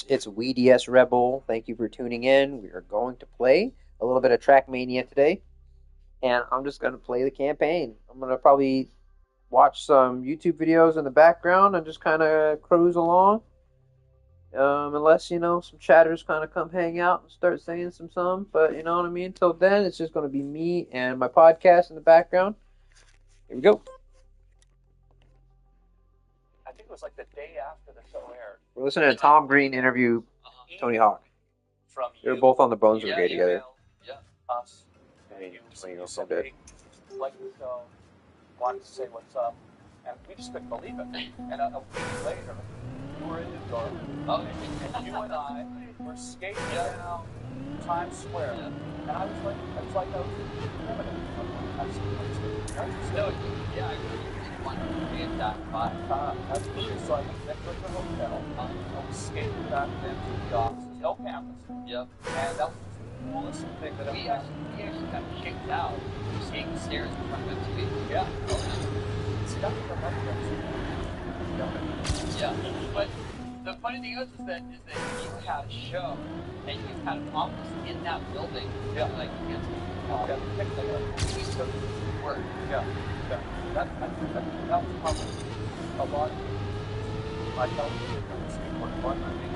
It's WeDS Rebel. Thank you for tuning in. We are going to play a little bit of Trackmania today, and I'm just going to play the campaign. I'm going to probably watch some YouTube videos in the background and just kind of cruise along. Unless, some chatters kind of come hang out and start saying some, but you know what I mean? Till then, it's just going to be me and my podcast in the background. Here we go. I think it was like the day after the show aired. We're listening to Tom Green interview Tony Hawk. They were both on the Bones Brigade together. Yeah, us. And you said, hey, like the show, wanted to say what's up, and we just couldn't believe it. And a week later, you were in New York, and you and I were skating down Times Square, and I was like I was primitive. No, yeah, I really wanted to create that vibe. Absolutely. So I went to the hotel, I was skating back then to the office, no cameras. Yep. And that was the coolest thing that we actually got kicked out. We were skating stairs in front of MTV. Yeah. See, that's what I love. Yeah. But the funny thing is that you had a show and you had an office in that building. Yeah. Like against we took work. Yeah. Yeah. That was probably a lot of my television skateboard fun. I think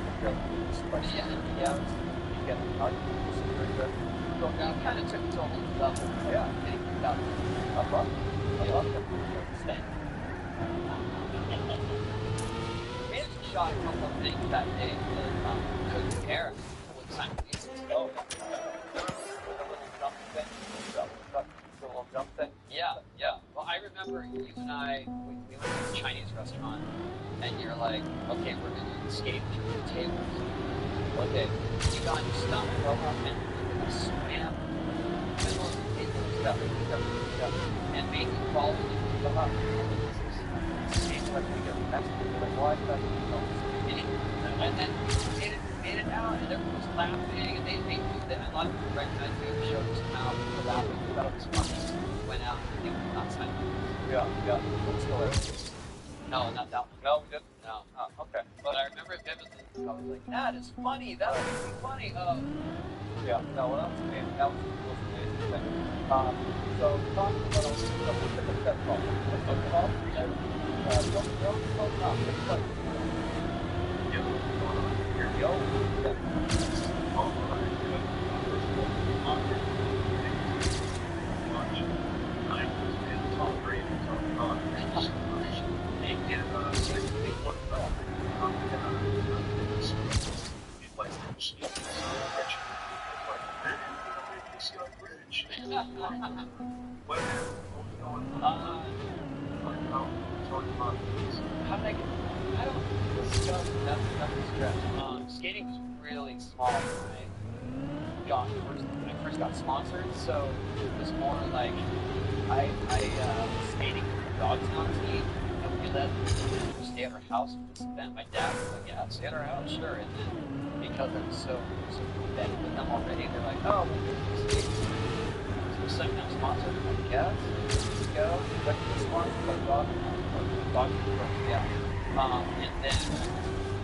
yeah. You get an argument. Very good. So you kind of took it to a whole level. Yeah. Getting kicked out. I love it. We actually shot a couple of things that day that couldn't air with simultaneously. Oh, the little jump thing? Yeah. Well, I remember you and I, we went to a Chinese restaurant, and you're like, okay, we're going to skate through the tables. Okay, you got your stomach, and we're going to swim middle of the table and make you fall in the hub. Seems like we get that's like why and then made it out, and everyone was laughing, and they knew that a lot of people recognized me and showed us out, and were laughing, we thought it was funny. Went out, and they were outside. Yeah. What's still there? No, not that one. No, we didn't? No. Oh, okay. But I remember it vividly. I was like, that is funny. That would be funny. Yeah. No, well, that was amazing thing. So, talking about what's the step called? What's the call? Don't talk. It's like, yo. How did I get? I don't. That's stress. Skating was really small when I first got sponsored, so it was more like I was skating with the Dogtown team, and we let them stay at our house for this event. My dad was like, "Yeah, stay at our house, sure." And then because I was so embedded with them already, they're like, "Oh, we'll skate." So we're second time sponsored. I'm like, "Yes, let's go." Like sponsored by Dogtown, yeah. And then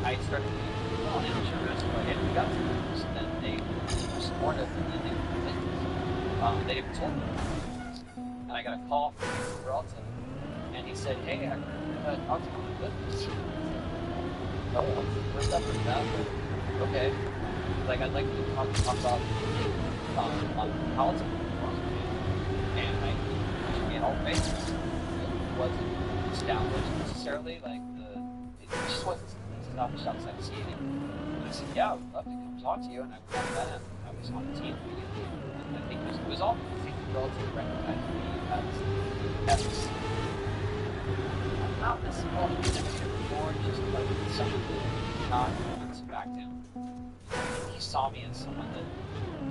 I started doing amateur wrestling, and we got to this, and then they were supportive, and then they were business. They never told me. And I got a call from Gibraltar, and he said, "Hey, I heard talk to you on business." Oh, what's up with that? Okay. Like, I'd like to talk about on politics. And I mean, all basis. It wasn't established necessarily, like it just wasn't established outside skating. And I said, yeah, I would love to come talk to you, and I met him. I was on the team immediately, and I think it was all because the girls who recognized me as not necessarily more just like something not going to back down. I think he saw me as someone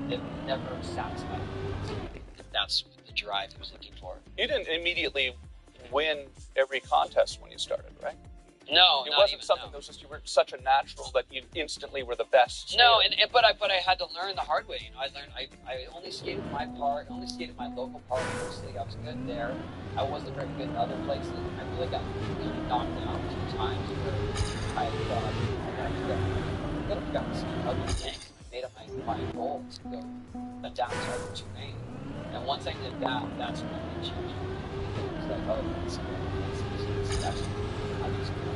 that never was satisfied. So I think that's the drive he was looking for. You didn't immediately win every contest when you started, right? No, it wasn't something that was just you were such a natural that you instantly were the best. No, but I had to learn the hard way. You know, I only skated my part, only skated my local part mostly. I was good there. I wasn't very good in other places. I really got knocked down a few times where I thought I got could have gotten some other things. I made it my goal to go adapt to other terrain. And once I did that, that's when it changed. It was like, oh, it's actually how these people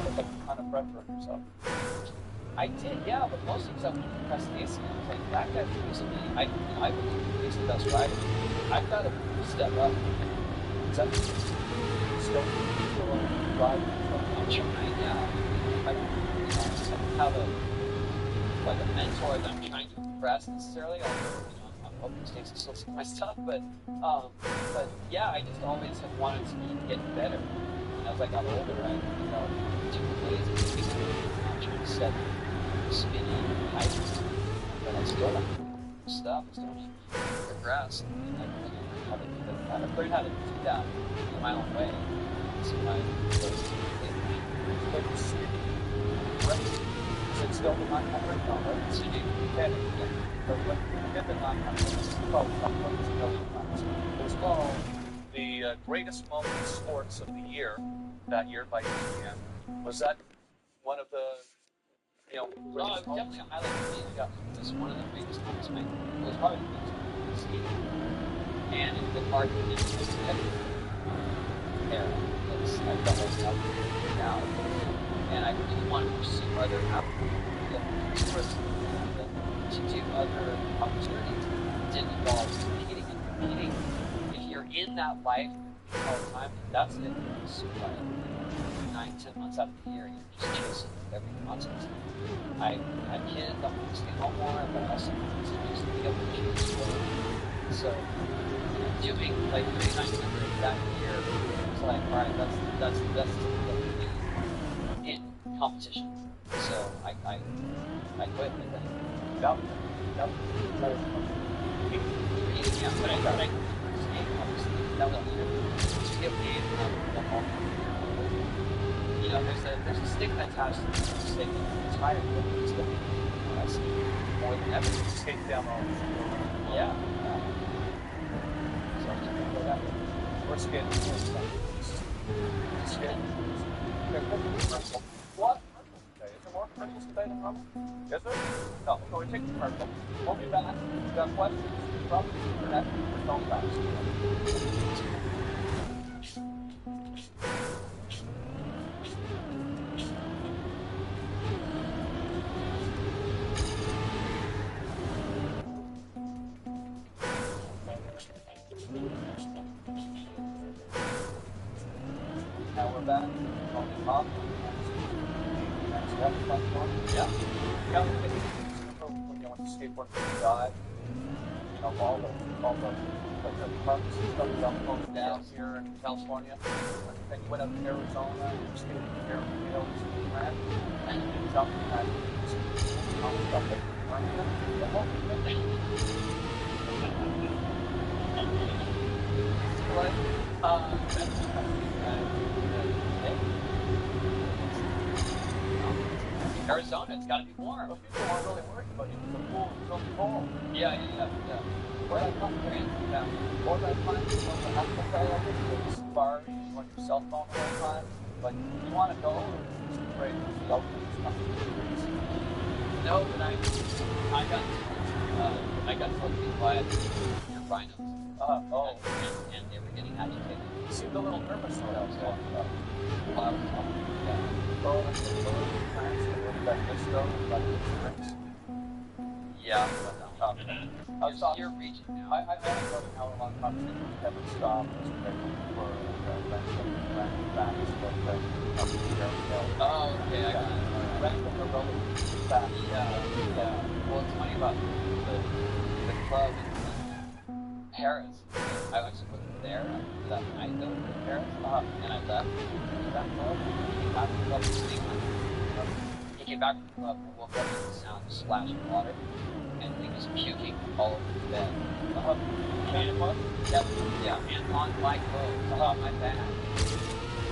But like, kind of pressure on yourself. I did, yeah, but mostly because I was procrastinating. I was like, that guy's using me. I believe he's the best rider. I've got to step up. Is that still driving? I'm trying, yeah. I don't have a mentor that I'm trying to impress necessarily. I'm hoping Stacey still sees my stuff, but yeah, I just always have wanted to keep getting better. And as I got older, I different ways of doing it. I'm trying to set spinning heights, but I still have stuff. I still want to progress. And I've learned how to do that. I've learned how to do that in my own way. So my Like, is it still the 900? No, right? so you But when you did the 900, it's called it was called the greatest moment in sports of the year that year by ESPN. Was that one of the greatest moments? definitely a highlight for me. Yeah, it was one of the biggest moments of my career. It was probably the biggest moment of skating. And it's been hard to get this era because I've done this stuff now. And I really want to pursue other to do other opportunities that didn't involve competing and competing. If you're in that life all the time, that's it. So like 9-10 months out of the year, you're just chasing every contest. I had kids, I'm going to stay home more, but I also want to just be able to choose sport. So doing like 3,900 that year was like, all right, that's the best thing that we do in competition. So I quit with that. That Yeah, but I skate, obviously. That was just get paid the whole year. There's a stick attached to the stick that's higher than the stick. That's more than ever. skate down all Yeah. So I'm just gonna go that way. we're skating. Skate. What? Okay, is there more commercials today than normal? Is there? No, so we take the commercial. We'll be back. If you have questions, from the internet, or phone back. Now we're back on the top. Next step, platform. Yeah. Yeah, when you went to skateboard for the dive, all the like the parks and stuff down Yeah. here in California. Then you went up to Arizona, you were skating in Beverly Hills, right? And you jumped and had all the stuff that you learned. The whole thing. Arizona, it's got to be warm. Those people weren't really worried about you because the pool was so cold. Yeah. Where did I come from? Yeah. Or that time you want to have to play over the bar, you want your cell phone all the time. Like, you want to go, it's great. The open is nothing to do. No, but I got told to be quiet near rhinos. And they were getting agitated. You seemed a little nervous when I was talking about. While I was talking. Yeah. Oh, that's a little plans to look back this though, about the drinks. Yeah, but no. I was talking. You're reaching now. I had another hour-long conversation with Kevin Staub yesterday for Oh, okay, I got it. Yeah. Well, it's funny about the club in Paris. I actually wasn't there that night though in Paris, and I left that club. Came back from the club sitting on. He came back from the club and woke up to the sound of splashing water, and he was puking all over his bed. Yeah, and on my clothes, on my bag.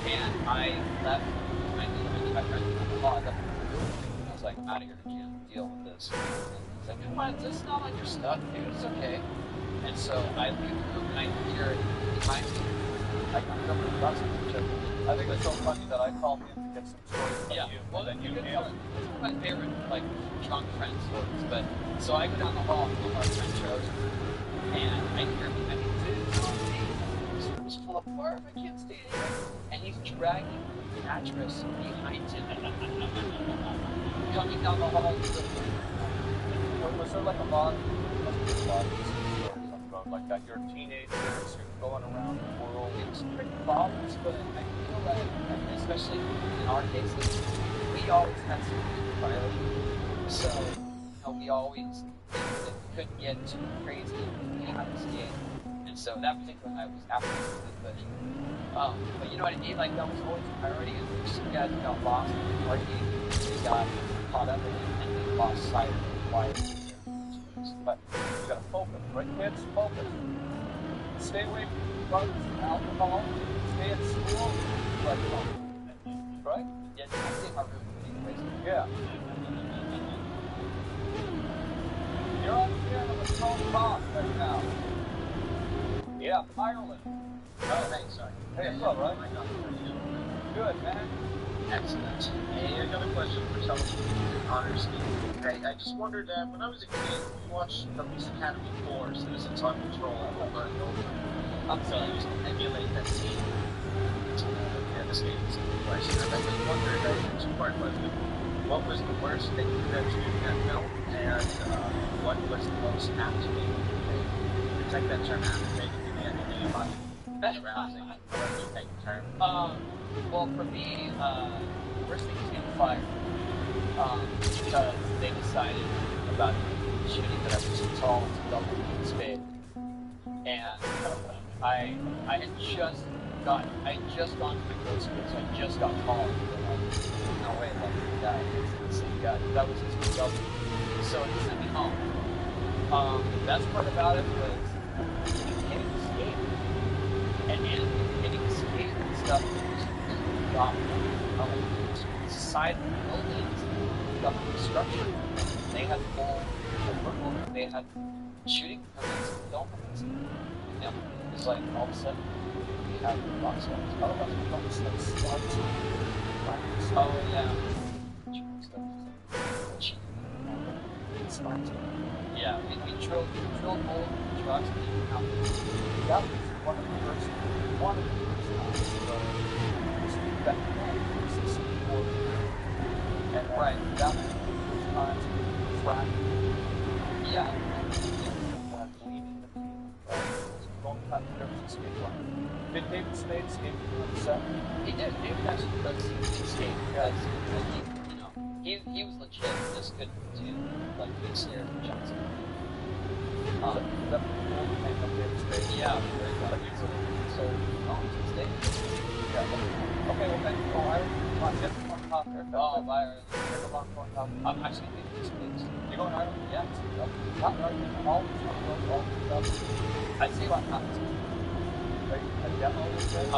And I left. I tried to call. I left the room. I was like, I'm out of here. I can't deal with this. And he's like, come on, it's not like you're stuck, dude. It's okay. And so I leave the room and I hear it behind me. I remember that's I think it's so funny that I called in to get some stories from Yeah, you. well, And then you it's nailed it. one of my favorite, like, drunk friend stories. But so I go down the hall to one of our friend shows, and I hear him, and he's on stage. This room's full of barf. I can't stay here. And he's dragging the mattress behind him, coming down the hall to the. Was there like a lot? Must be a lot of these stories on the road, like that. You're teenagers, you're going around the world. It was pretty flawless, but I feel like, especially in our cases, we always had some priority. So, we always couldn't get too crazy. We had to skate. And so that particular night was absolutely good. But you know what I mean? Like, that was always a priority. And some guys got lost in the partying. They got caught up in it, and they lost sight of why it was there. But you gotta focus, right, kids? Focus. Stay away from drugs, alcohol. Stay at school. Right, focus. Right? Yeah, you can stay in my room anyways. Yeah. You're on the end of a strong boss right now. Yeah, Ireland. Oh, thanks, sorry. Hey, it's all right. Good, man. Excellent. Hey, I got a question for someone who's honors me. Hey, I just wondered, when I was a kid, we watched Police Academy 4, Citizens on Patrol, over and over. So I used to emulate that scene. Yeah, this game is a question. And I just wondered, a two-part question. What was the worst thing you did in that film? And what was the most activating thing? Take that term activating to be anything about arousing, whatever you take the term. Well, for me, worst thing was getting fired. Because they decided about shooting that I was too tall to double the spade. And I had just gone to my grade school, so I just got tall. No way, like that. It's the same guy. That was his double. So he sent me home. The best part about it was getting to skate. And getting to skate and stuff was got side of the buildings, got the structure. They had full approval. They had shooting permits, film permits. You know, it was like all of a sudden we had rock stars. Oh, that's almost like starts. Oh yeah. Yeah, we drilled holes in the trucks and then out. That was one of the first times that was this sport. And right, that was the first time track. Yeah. Leading the team. Don't have to never skate one. Did David Spade skate on the set? He did. David actually does skate because he was legit. He just couldn't do like big stairs and jumps. That was the name of David Spade. Yeah, very good. So, stay. Yeah. Okay, well thank you. Oh, I want to get one top there. Oh, bye. There's a lot going on. I'm actually thinking this place. You going Ireland? Yeah. Not Ireland. All the stuff. I'd say about half. Are you a demo with this? I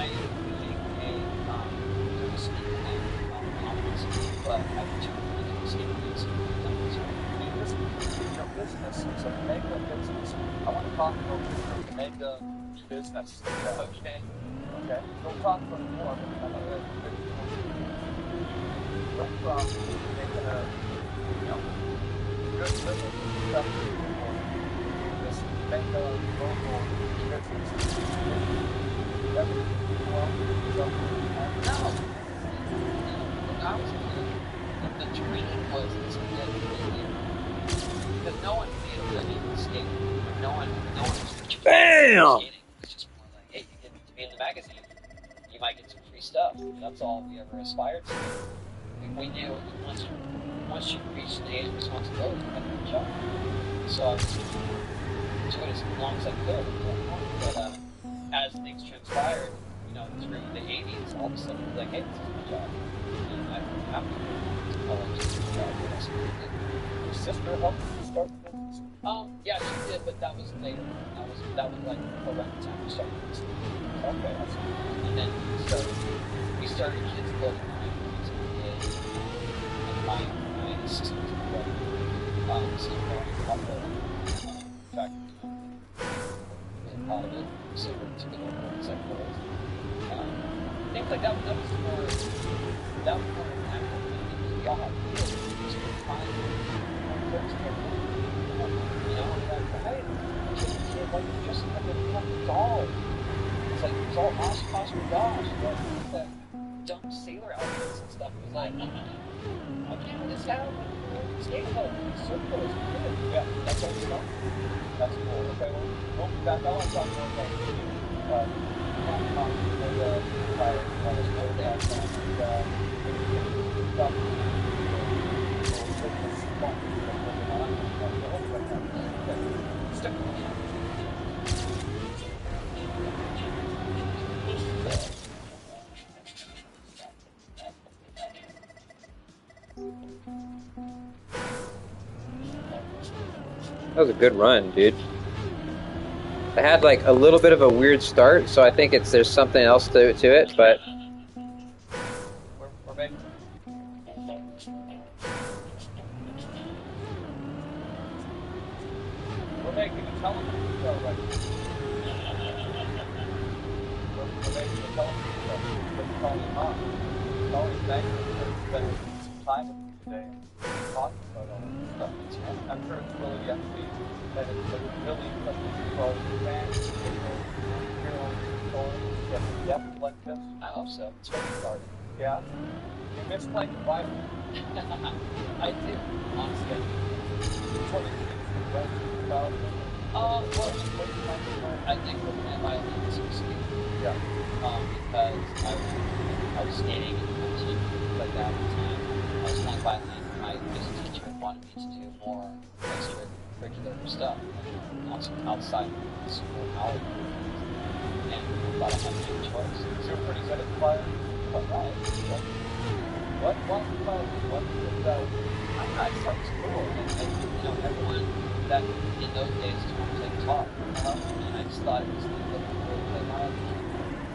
am doing a speaker thing conference, but I have two speakers. Your business is a mega business. I want to talk about your mega business. Okay. Okay. We'll talk about it more, but went from making a good living stuff to this mega global business. Everything well, No. When I was a kid, the dream was to get here. Because no one made a living skating. No one was Bam! skating. It's just more like, hey, you get to be in the magazine. You might get some free stuff. That's all we ever aspired to. We knew once you reach the age of responsibility, you had to get a job. So I was doing as long as I could. But as things transpired, through the 80s, all of a sudden, it was like, hey, this is my job. And I don't have to go to college to do a job. What else can I do? your sister helped you start the business. Yeah, she did, but that was later. That was like around the time we started this. Okay, that's good. And then we started kids clothing line and my assistant was my brother. So we got the fact part of it, so to get over set goals. Things like that was more an actual thing. We all have feelings. We spend time with you know, like, right? It's like a kid, like, just like a fucking doll. It's like, it was all Oshkosh gosh, that dumb sailor outfits and stuff. It was like, why can't we just have a skateboard, circles, good? Yeah, that's what we know. That's cool. Okay, well, we'll be back. I want to talk more about That was a good run, dude. I had like a little bit of a weird start, so I think there's something else to it, but we're making. We're making a television show right now. We're making a television show. We're calling on. Calling thanks for spending some time with me today and talking about all this stuff. I'm sure it's really empty, and it's really for fans, get depth like this. I hope so. It's what it started. Yeah. You miss playing the Bible. I did, honestly. Which one is the best about it? Well, I think with my violin was skiing. Yeah. Because I was skating and teaching like that at the time. I was playing violin. My music teacher wanted me to do more extracurricular stuff, outside of the school hours. And I thought I had to make a choice. You're pretty good at the violin. Right. What violin? What is that? I don't know, I just thought it was cool. And you know, everyone that in those days told me to talk. And I just thought it was really cool to play violin.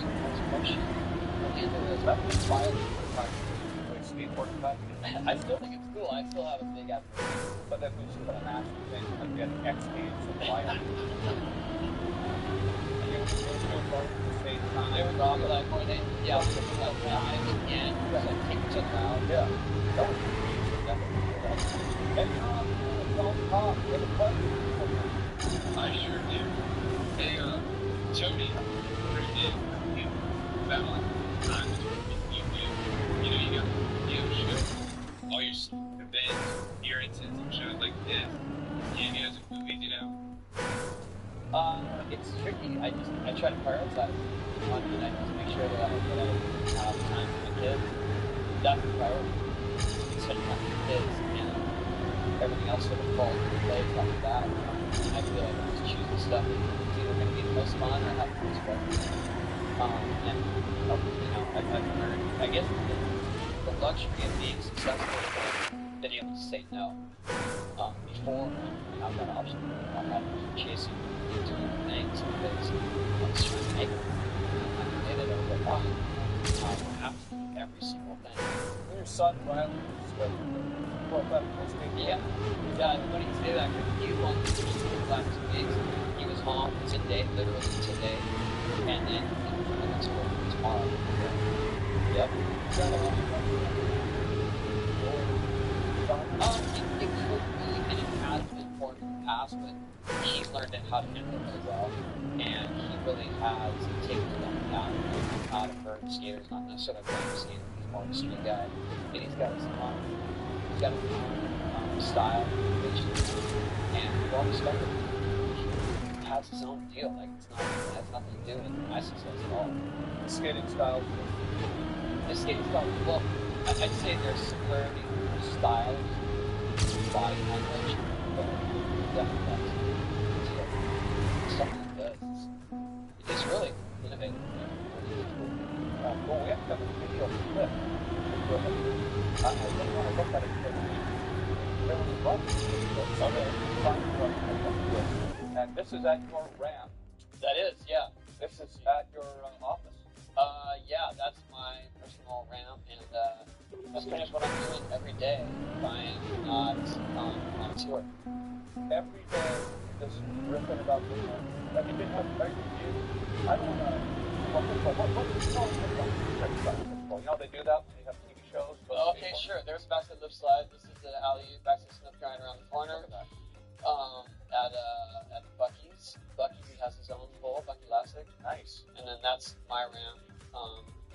Too much emotion. And there was that was violin for the time. Like skateboard cut. I still think it's cool. I still have a big admiration. But then we should put a national thing like getting X Games from violin. And you were both at the same time. They were talking like more than like knives and like take each other out. Yeah. That was definitely. And Tom, you have a question? I sure do. Hey, Tony, pretty big, you know, battling times you do. You know, you got shows, all your events, appearances, and shows like this, cameos and movies, you know. It's tricky. I try to prioritize one, and I just make sure that I have time for my kids. That's the priority. Spend time with the kids, and everything else sort of falls into place after that. I feel like I'm just choosing stuff that's either going to be the most fun or have the most fun. And you know, I've learned, I guess, the luxury of being successful and being able to say no. Before I have that option, I had chasing, doing things because I was trying to make it. I did it over time. I don't have to do every single thing. Your son, Riley, is professional skateboard. Yeah, everybody can say that because he won the last 2 weeks. He was home today, literally today, and then he went to work tomorrow. Yep. It could be, and it has been for him in the past, but he's learned how to handle it really well, and he really has taken it on down how to hurt skaters, not necessarily playing skater. He's more of a street guy, and he's got his own style, vision, and well respected. He has his own deal. Like it has nothing to do with my success at all. Skating style. The skating style, well, I'd say there's similarity in styles, body language, but definitely that's something that does. It's really innovative. Well, we have to have a video clip. I really want to look at it. There was a bunch of and this is at your ramp. That is, yeah. This is at your office. Yeah, that's my personal ramp, and That's pretty much what I'm doing every day if I'm not on tour. Every day, just riffing about the work. Have you been, I don't want to, well, first of all, what do you know about football? You know, they do that when they have TV shows. Okay, sure. There's Backslide Lip Slide. This is the alley, Backslide Snook Grind around the corner. At Bucky's. Bucky's, he has his own bowl, Bucky Lastic. Nice. And then that's my ramp,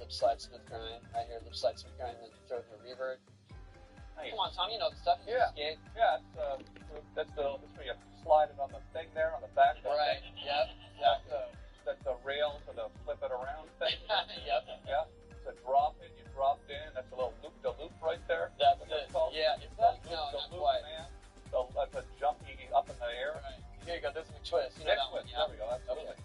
Lip Slide Smith Grind. Right here, Lip Slide Smith Grind, then throw the revert. Nice. Come on, Tom, you know the stuff. Yeah. Skate. Yeah, that's where you slide it on the thing there, on the back. Right, yep. That's the rail for the flip it around thing. Yep. Yeah. To drop it, you dropped in. That's a little loop, the loop right there. That's it. Yeah, is that? No, the not loop, quite. man. That's a jumpy up in the air. Right. Here you go. This is McTwist. You know that McTwist. one, yeah. There we go. Absolutely. Okay.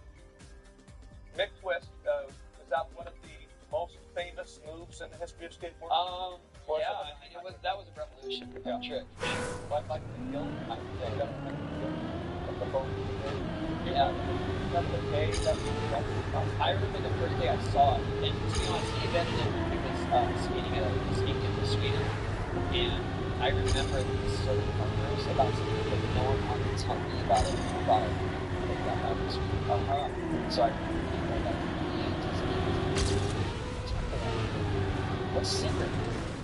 McTwist, is that one of the most famous moves in the history of skateboarding? Yeah, that was a revolution. Yeah. Trick. Like the hill? Yeah. That's the day. I remember the first day I saw it, and to be honest, he invented it. He was skating in Sweden, and I remember these sort of rumors about something, but no one wanted to tell me about it. Like that out in Sweden. So I remember that. What's the secret?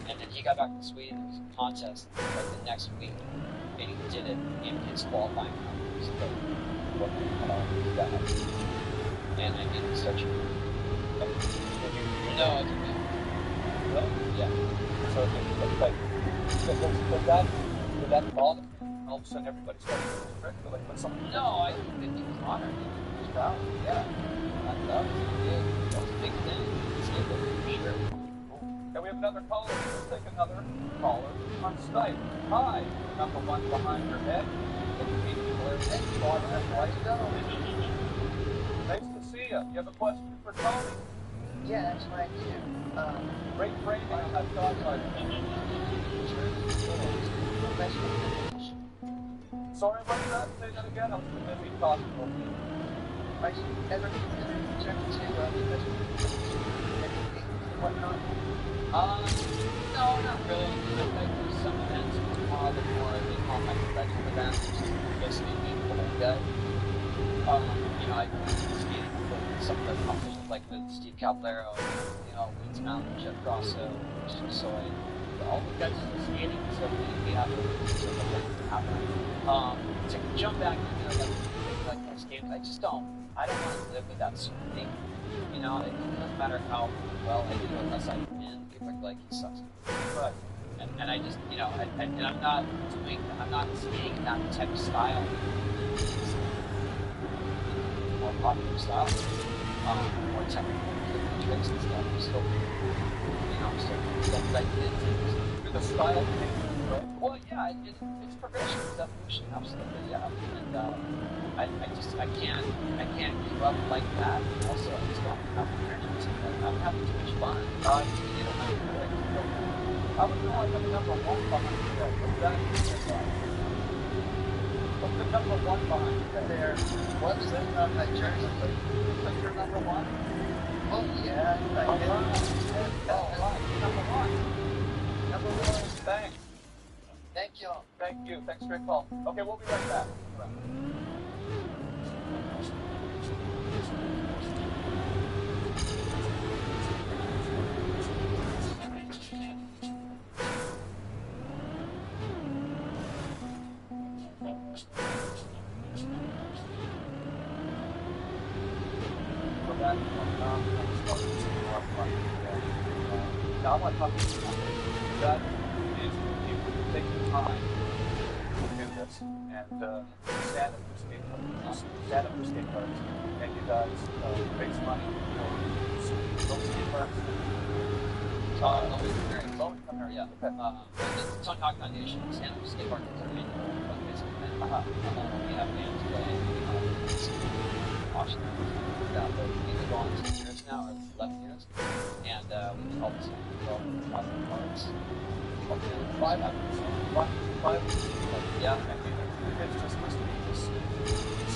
And then he got back to Sweden. There was a contest like the next week, and he did it in his qualifying numbers. What that? And I didn't start your No, I didn't. Really? Yeah. So it's like, did that bother you? All of a sudden everybody started to restrict or like put something? No, I think that he was honored. He was proud. Yeah. That was a big thing. Skateboard, for sure. And we have another caller. Let's take another caller on Skype. Hi, number one behind your head. Nice to see you. You have a question for Tony? Yeah, that's what I do. Great framing on that dog card. Sorry about that. Say that again. I was too busy talking over you. I should ever consider returning to whatnot. No, not really. I do some events, the more they call my convention events, which is basically being the old guy. I do skating with some of the competitions, like with Steve Caballero, Weeds Mountain, Jeff Grosso, Mr. Soy. All the guys are skating, so we have sort of events that happen. To jump back into like those games, I don't want to live with that sort of thing. It doesn't matter how well I do unless I win. People are like, he sucks. But, and I just, I'm not skating in that type of style. More popular style. More technical tricks and stuff. I'm still doing stuff that I did. You're the style thing, right? Well, yeah, it's progression, it's evolution, absolutely, yeah. And I can't keep up like that. Also, I just don't have the energy. I'm having too much fun. I would know I have a number one behind you. What's that? What's the number one behind you? There was my jersey. Is your number one? Oh, yeah. All right. Number one. Number one. Thanks. Thank you. Thank you. Thanks for your call. Okay, we'll be right back. Now I want to talk to you about that is people who take the time to do this and stand up for skate parks, and you guys raise money for those skate parks. Low income area. The Tony Hawk Foundation, Stand Up Skate Park, is our annual fundraising event. We have bands play, we have Washington. We've been going 10 years now, or 11 years, and we helped develop 500 parks. Five. Yeah. It's just must be this. It's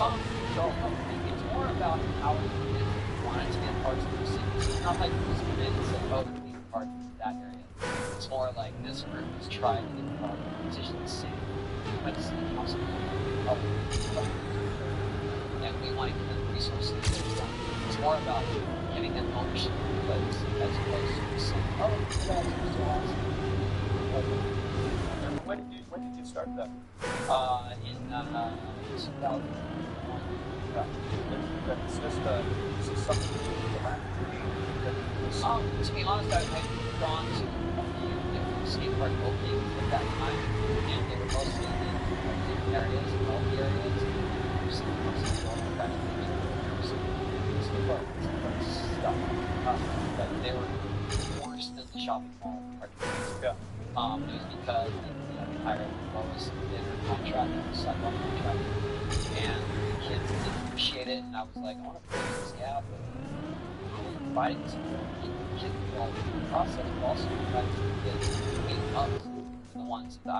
more about how we wanted to get parts of the city. It's not like we just come in and say, oh, we need parts in that area. It's more like this group has tried to get the competition the same by the city council. And we want to give them resources to get it done. It's more about giving them ownership of the place as opposed to saying, oh, you guys are so awesome. When did you start that? In 2001. Yeah. It's just this is something to be honest, I'd gone to a few different skate park openings at that time, and they were mostly in different areas, wealthy areas, and some skate park stuff. But they were worse than the shopping mall parking. Yeah. It was because they hired the lowest bidder contractor, the sidewalk contractor, and the kids didn't appreciate it, and I was like, I want to bridge this gap, but providing some kids involved in the process, but also providing some kids meeting up to the ones at the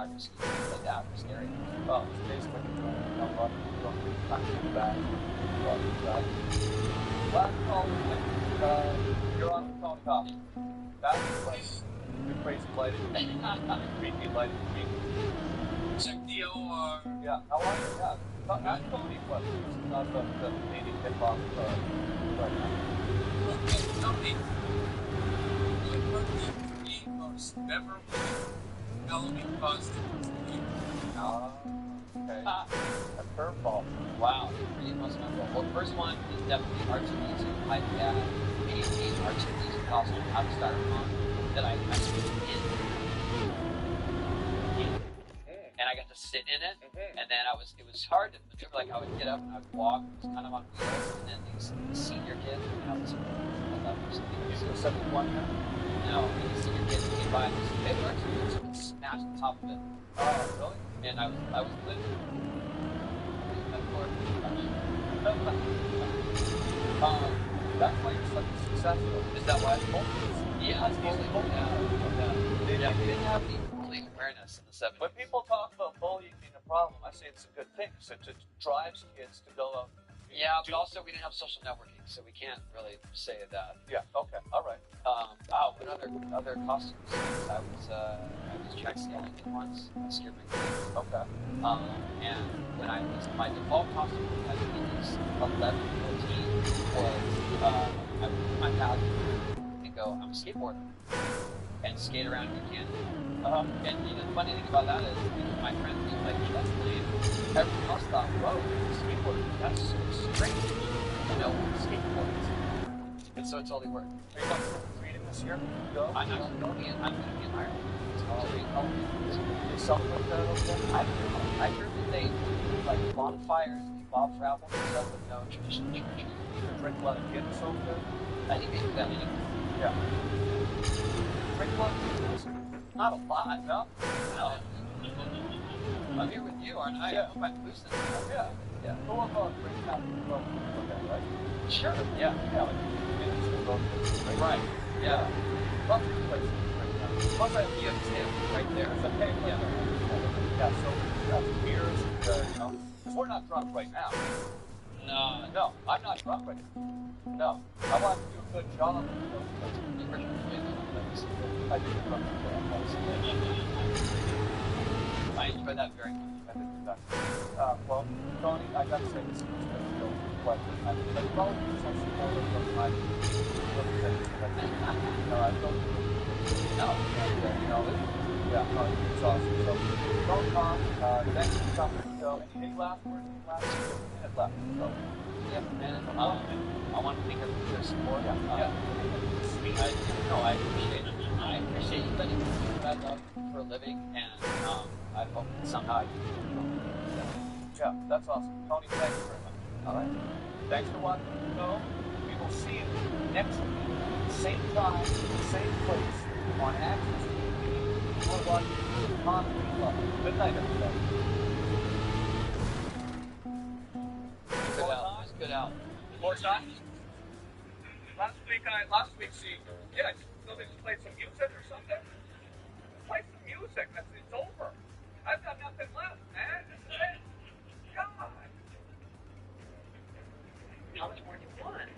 at-risk area. Well, it's basically a lot of people don't really practice that. Last call, you're on the phone copy. That's the place. Good crazy lighting. Creepy lighting. Check the OR. Yeah, how are you? Yeah. Ask Tony what. He's not the Canadian hip-hop right now. Okay, Tony. What were the 3 most memorable Halloween costumes for you? Okay. A curveball. Wow, the most memorable. Well, the first one is definitely R2D2. My dad made an R2D2 costume out of styrofoam that I skated in. And I got to sit in it, and then it was hard to maneuver. Like I would get up and I would walk, it was kind of on wheels, and then these senior kids, I was You're 71 now? no, these senior kids came by and just, they were actually smashed the top of it. Oh, really? And I was literally that's why you're such a successful. is that why it's focused? Yeah, it's mostly we didn't have any bullying awareness in the 70s. When people talk about bullying being a problem, I say it's a good thing because it drives kids to go out. Yeah, but also we didn't have social networking, so we can't really say that. Yeah. Okay. All right. What other costumes? I was track sailing once. I scared my kids. Okay. And when I was my default costume at ages 11, 14 was I would put my dad and go, I'm a skateboarder, and skate around New Canyon. And the funny thing about that is, my friends would be like, that's lame. Everyone else thought, whoa, skateboarding, that's so strange. Skateboarding. And so it totally worked. Are you going to reading this year? Go. I'm going to be in Ireland. Is something like that over there? I heard that they do like bonfires and bob's raffles and stuff with no traditional church. You drink a lot of Guinness over there? I think they do that anyway. Yeah. Drink a lot of Guinness? Not a lot. No? No. I'm here with you, aren't I? Yeah. I hope I'm boosting. Yeah. Yeah. Go on, drink half the world. Okay, right? Sure. Yeah. Yeah, like Guinness will go to drink. Right. Yeah. Lots of places to drink now. Plus, I have the stand right there. It's okay. Yeah. Yeah, so beers, because we're not drunk right now. No, I'm not drunk right now. No, I want to do a good job. I did a drunk I enjoy that very much. I did that. Well, Tony, I got to say this is going to feel quite good. I mean, like, probably some support from my I don't no, it's awesome. So, don't talk. Thanks for coming. So, any last words? Minute left. So, I want to thank everyone for their support. Sweet. I appreciate it. I appreciate you letting me do what I love for a living, and I hope that somehow I can. Yeah, that's awesome. Tony, thank you very much. All right. Thanks for watching the show. We will see you next week, same time, same place, on Access TV. You are watching Comedy Club. Good night, everybody. Good out. More time? Last week, see, so they just played some music or something? Play some music. It's over. I've got nothing left, man. This is it. God. How much more do you want?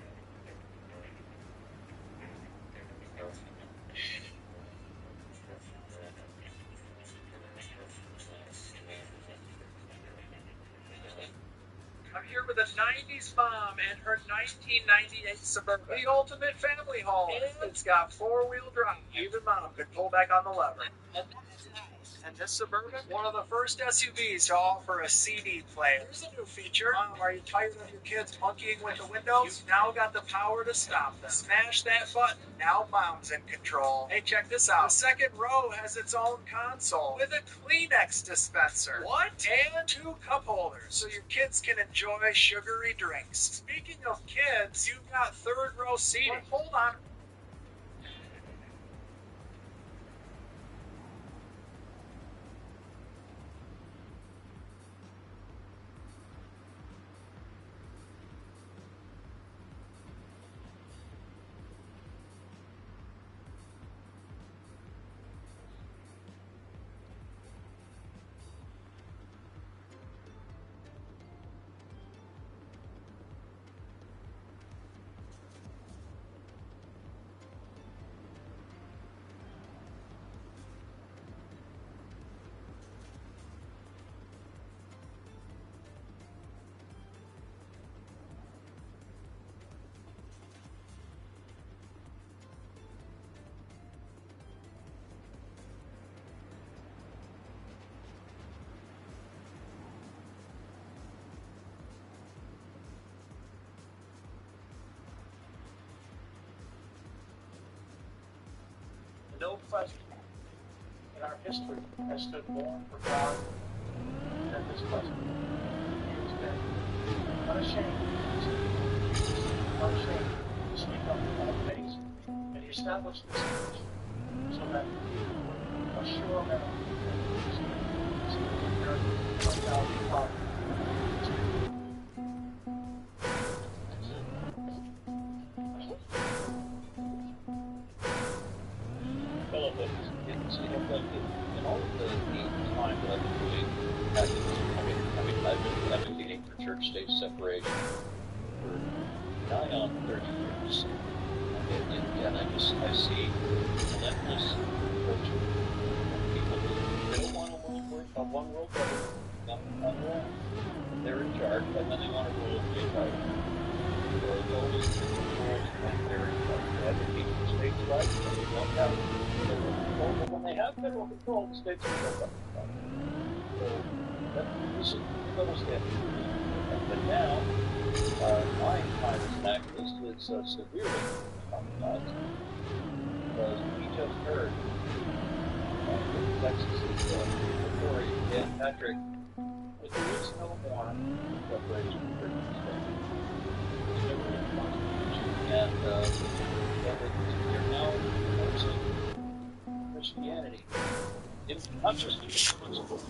for the 90s mom and her 1998 Suburban. The ultimate family home. It's got four-wheel drive. Even mom could pull back on the lever. And that is nice. And this Suburban, one of the first SUVs to offer a CD player. Here's a new feature. Mom, are you tired of your kids monkeying with the windows? You've now got the power to stop them. Smash that button. Now mom's in control. Hey, check this out. The second row has its own console with a Kleenex dispenser. What? And two cup holders so your kids can enjoy sugary drinks. Speaking of kids, you've got third row seating. But hold on. No question in our history has stood more for God than this question. He has been unashamed to speak up in all faith, and he established this church so that people would assure them that In all of the time that I've been doing, I've been advocating for church-state separation for nigh on 30 years. And I see relentless approach. People who don't want a one-world government, not wrong. They're in charge, and then they want to rule the entire or those rules when they're in charge. They advocate for states' rights, and they don't have federal control. But when they have federal control, the states will go back. So this is the double standard. But now, my time as an activist is severely compromised because we just heard in Texas' Tory Dan Patrick that there is no more separation of church and state. It's never in the Constitution, and they're now enforcing Christianity. It's not just a principle of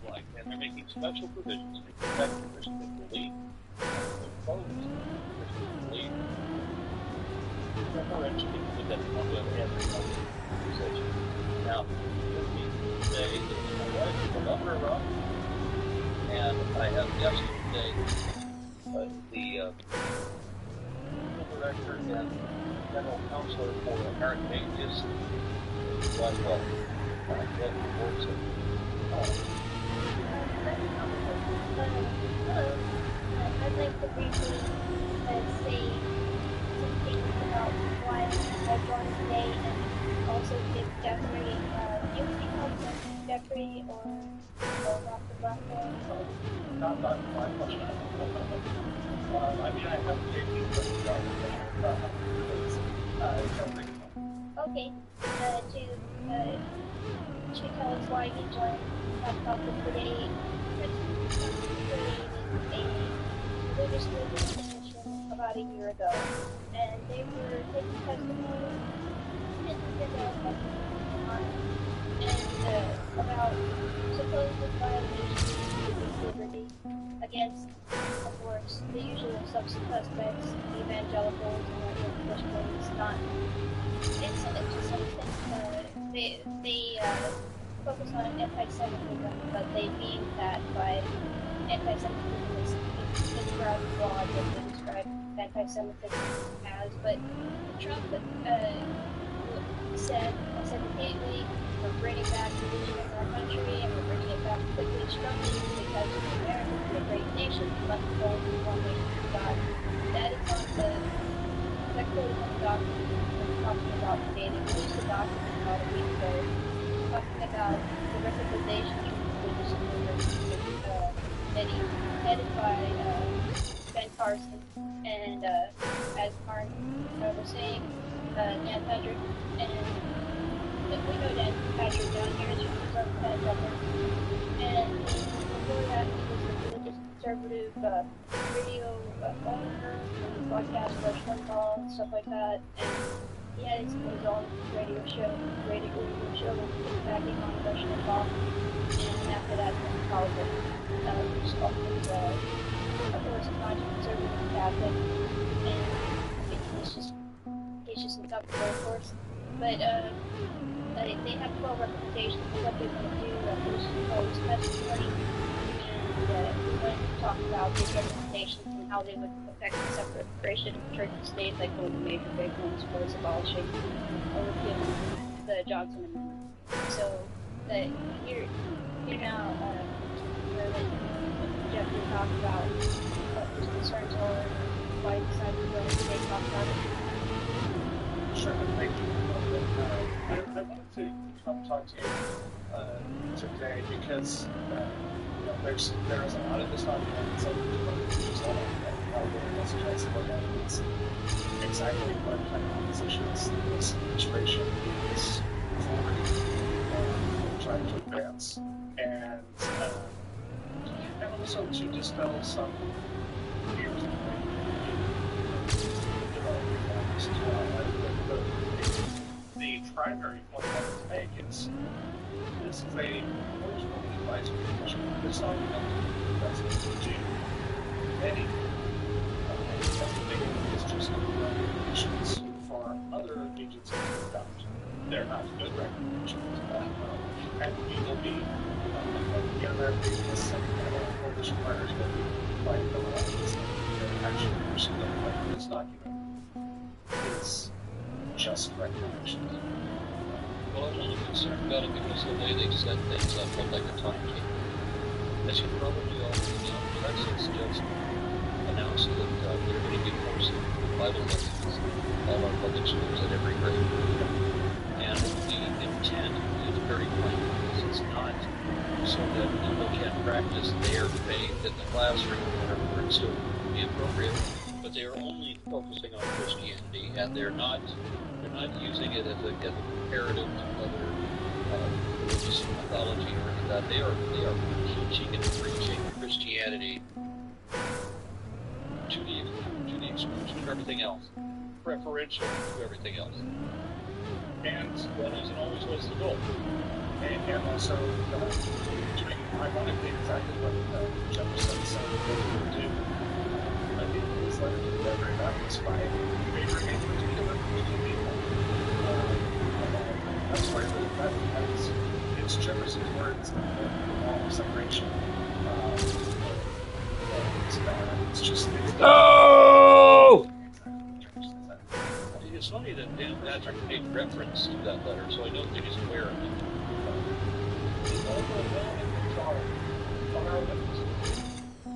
life, and they're making special provisions to protect Christian belief, oppose Christian belief, differentiating with that one with every other conversation. Now, with me today is my wife, the lover of rock, and I have yesterday the director and general counselor for American Atheists, Blackwell, Glenn Morrison. I'd like to briefly say some things about why I joined today and also give Jeffrey, you can help Jeffrey or Dr. Blackwell. Not my question. I mean, I have a Okay, to tell us why you joined Dr. today, created a religious movement about a year ago, and they were taking testimony and about supposed violations of liberty against, of course, the usual suspects, evangelicals, and Christians, not. It's to some extent, they focus on anti-Semitism, but they mean that by anti-Semitism is described broad what they describe anti-Semitism as. But Trump said repeatedly, we're bringing back religion in our country, and we're bringing it back quickly, strongly, has America be a great nation, but only one nation under God. That is on the quote on the document we're talking about today. They released a document about a week ago talking about the reconciliation between religious and non-religious committee headed by Ben Carson and as Mark was saying, Dan Patrick, and we know Dan Patrick down here is from Ted Butler, and before that he was a religious conservative radio owner who broadcast Rush Limbaugh and stuff like that, and he had his own radio show backing on Rush Limbaugh, and after that he went to politics. Of course, a bunch of conservative Catholic, and I mean, he's just insufferable, of course. But they have 12 recommendations of what they want to do. There's proposed testimony, and we're going to talk about these recommendations and how they would affect the separation of church and state, like one of the major big ones was abolishing or repealing the Johnson Amendment. So here now, Jeff will talk about what his concerns are and why he decided to go ahead and talk about it. Sure, thank you. I wanted to come talk to you today because there is a lot of this audience and there's a lot of how the message I support that is exactly what kind of positions this administration is trying to advance, and also to dispel some fears as well. The primary point I want to make is this is a original device which is not enough to do many. Everything is just recommendations for other agencies about. They're not good recommendations. And we will be together the second coalition partners will be fighting the lines that actually pursue them. But this document is just recommendations. Well, I'm only concerned about it because of the way they set things up from like a time key. As you probably already know, Texas just announced that they're going to be forcing Bible lessons in all our public schools at every grade. And the intent is very plain. It's not so that people can practice their faith in the classroom wherever it's still be appropriate, but they are only focusing on Christianity, and they're not using it as a comparative to other religious mythology or anything like that. They are teaching and preaching Christianity to the exclusion of everything else, preferential to everything else. And that isn't always what's the goal. And also doing ironically exactly what Jefferson said that he would do. I think his letter to the Reverend Baptist by favoring a particular group of people. That's why it's Jefferson's words that the wall of separation. It's just Oh! It's funny that Dan Patrick made reference to that letter, so I know that he's aware of it. The overwhelming majority of our witnesses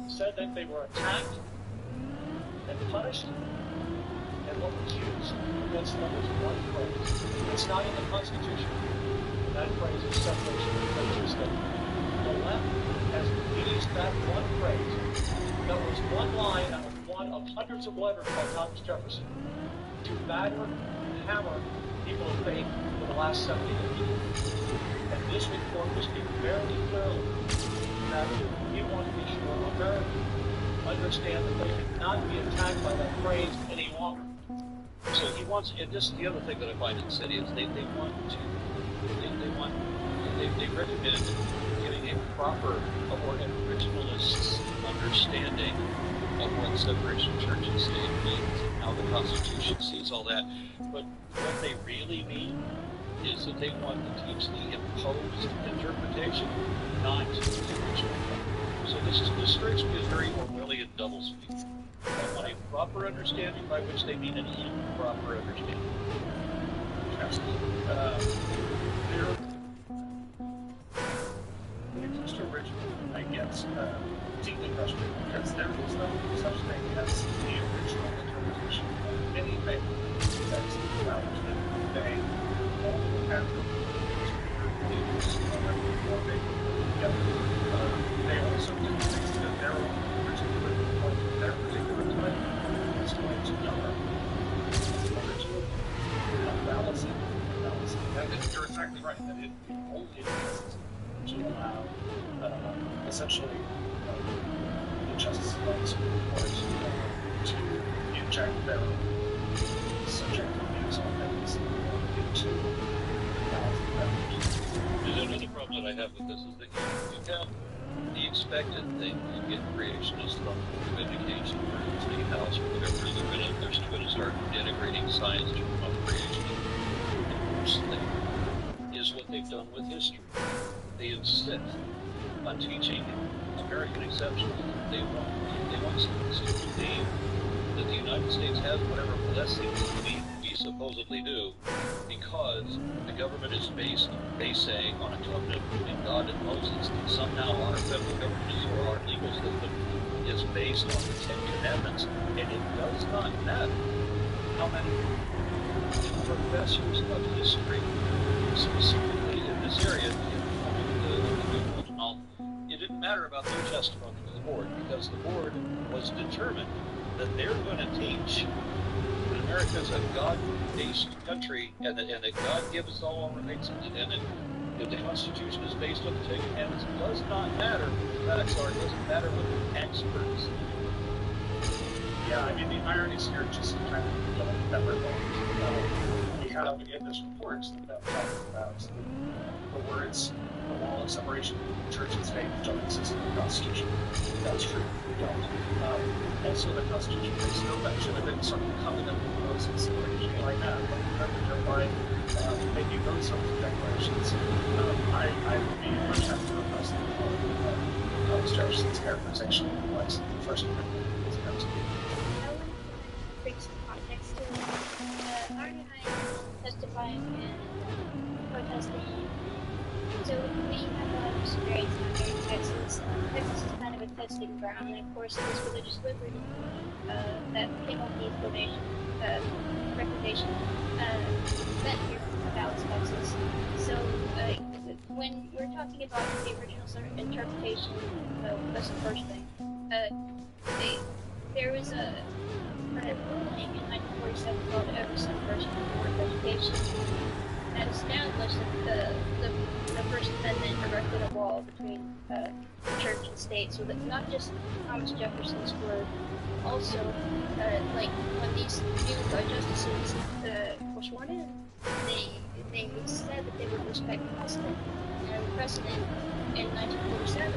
said that they were attacked and punished and looked accused against them was one phrase. It's not in the Constitution. That phrase is separation of church and state. The left has used that one phrase that was one line out of one of hundreds of letters by Thomas Jefferson to batter and hammer people of faith for the last 70 years. And this report was speaking very clearly that we want to be sure Americans understand that they cannot be attacked by that phrase any longer. So he wants, and this is the other thing that I find insidious, they recommend giving a proper or an originalist understanding of what separation of church and state means and how the Constitution sees all that. But what they really mean is that they want to teach the imposed interpretation, not the original. So this strikes me as very Orwellian doublespeak. I want a proper understanding by which they mean an improper understanding. When it comes to original, I get deeply frustrated because there is no such thing as the original interpretation of any faith that is acknowledged in they all have they also didn't think that their own particular point, their particular time was going to govern in order to balance it. And you're exactly right that it only exists to allow essentially the justice of the Supreme Court to inject their own subjective views on things into balance of powers. There's another problem that I have with this is that you have the expected thing to get creationists from the education or the state house or whatever. They're still going to start denigrating science to promote creationism. The worst thing is what they've done with history. They insist on teaching American exceptions. They want students to believe that the United States has whatever blessings we supposedly do because the government is based, they say, on a covenant between God and Moses. And somehow our federal government or our legal system is based on the Ten Commandments. And it does not matter how many professors of history, specifically in this area, it didn't matter about their testimony to the board because the board was determined that they're going to teach that America is a God-based country and that God gives us all our rights and that the Constitution is based on the Ten Commandments. It does not matter what the facts are. It doesn't matter what the experts. Yeah, I mean, the ironies here just kind of that we're going. We have in this report that talks about the words, the wall of separation between church and state don't exist in the Constitution. That's true, we don't. Also, the Constitution makes no mention of any sort of covenant with Moses or anything like that. But remember, you'll find making those sorts of declarations. I would be much happier with us than Thomas Jefferson's characterization of what the First Amendment is meant to be. I want to bring some context to it. Arnie and I testifying and protesting. So we have a lot of experience out here in Texas. Texas is kind of a testing ground, and of course this religious liberty that came up with the recommendation met here in Dallas, Texas. So when we're talking about the original interpretation, that's the first thing. There was a ruling in 1947 called Everson versus Board of Education that established that the First Amendment erected a wall between church and state, so that not just Thomas Jefferson's word, also like when these new justices were sworn in, they said that they would respect precedent, and the precedent in 1947